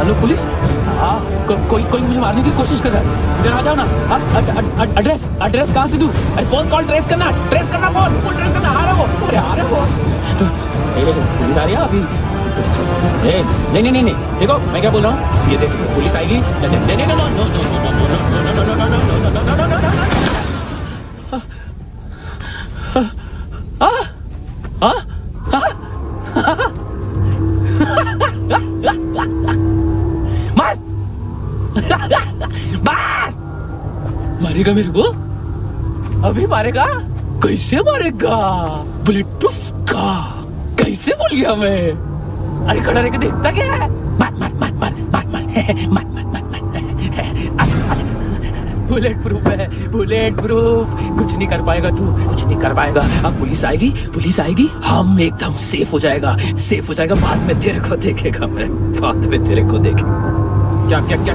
Hello police. कोई मुझे मारने की कोशिश कर रहा है। इधर आ जाओ ना। एड्रेस कहाँ से दूं? अरे फोन कॉल ट्रेस करना फोन ट्रेस करना। आ रहा है वो। पुलिस आ रही है अभी। नहीं देखो मैं क्या बोल रहा हूँ, ये देखो पुलिस आएगी। मारेगा मेरे को? अभी मारेगा? कैसे मारेगा? बुलेट प्रूफ का। कैसे बोल गया मैं? अरे खड़ा रह के देखता क्या है? मार बुलेट प्रूफ है, बुलेट प्रूफ। कुछ नहीं कर पाएगा तू, कुछ नहीं कर पाएगा। अब पुलिस आएगी, हम एकदम सेफ हो जाएगा। बाद में तेरे को देखेगा मैं, बाद में तेरे को देखेगा। क्या कर क्या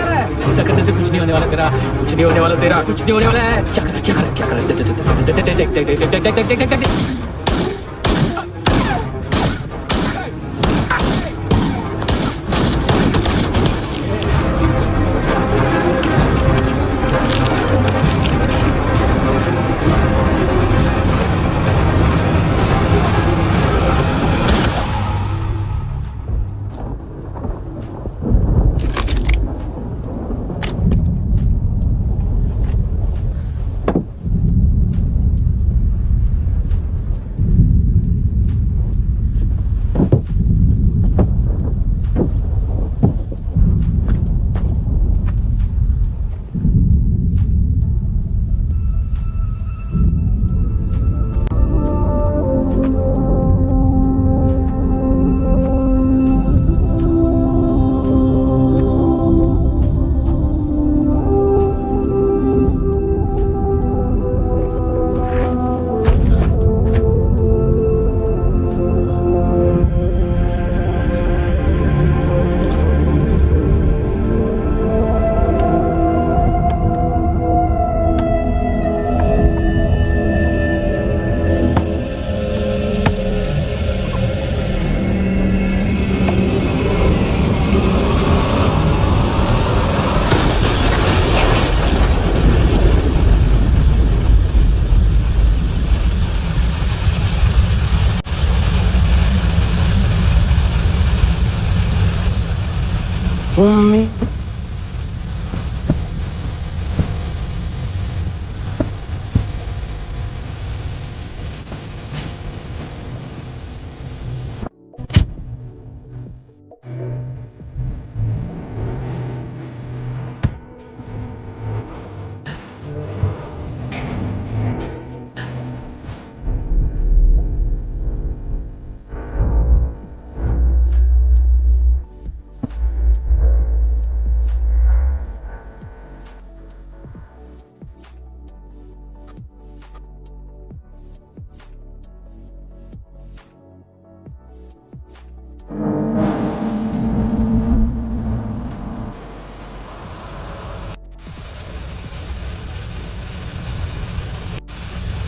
रहा है? ऐसा करने से कुछ नहीं होने वाला तेरा, कुछ नहीं होने वाला है। क्या कर देख।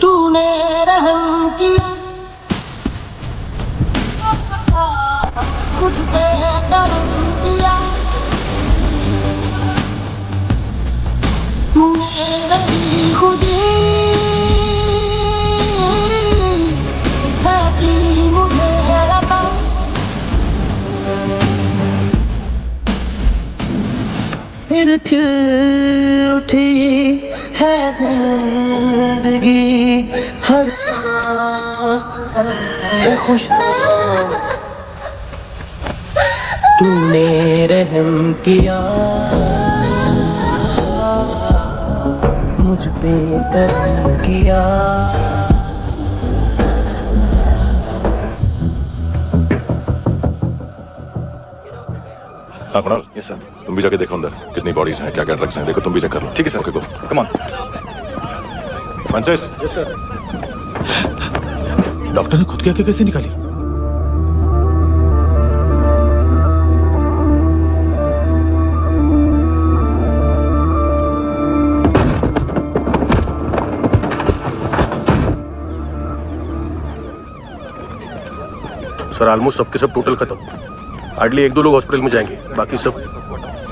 तूने रहम किया कुछ पे करम किया, मेरी खुशी है कि मुझे लगा फिर खिल उठी है जिंदगी, हर सांस है खुशबू। तूने रहम किया मुझ पे करम किया। हाँ कुणाल, यस सर। तुम भी जाके देखो अंदर कितनी बॉडीज हैं, क्या क्या ड्रग्स हैं, देखो तुम भी चेक कर लो। ठीक है sir. Okay go, come on. Francis. Yes sir. Doctor ने खुद की आंखें कैसे निकाली? सर ऑलमोस्ट सबके सब टोटल खत्म। हार्डली 1-2 लोग हॉस्पिटल में जाएंगे, बाकी सब।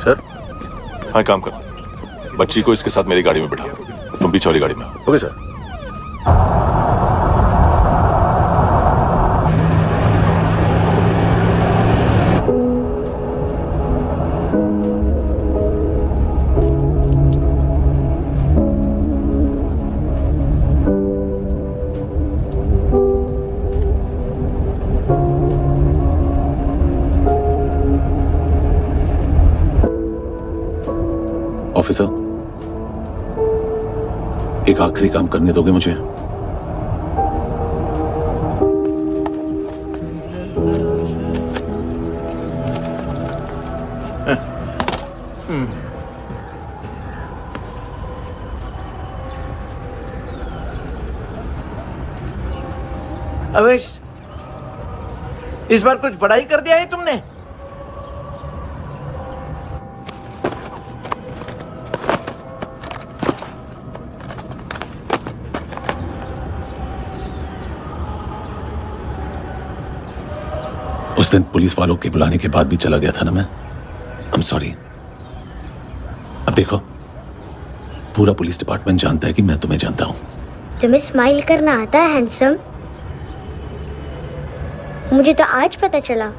सर हाँ, काम कर, बच्ची को इसके साथ मेरी गाड़ी में बिठा, तुम पीछे वाली गाड़ी में। Okay sir. ऑफिसर, एक आखिरी काम करने दोगे मुझे? अवेश, इस बार कुछ बड़ा ही कर दिया है तुमने। उस दिन पुलिस वालों के बुलाने के बाद भी चला गया था ना मैं। I'm sorry। अब देखो, पूरा पुलिस डिपार्टमेंट जानता है कि मैं तुम्हें जानता हूं। तुम्हें स्माइल करना आता है हैंडसम? मुझे तो आज पता चला।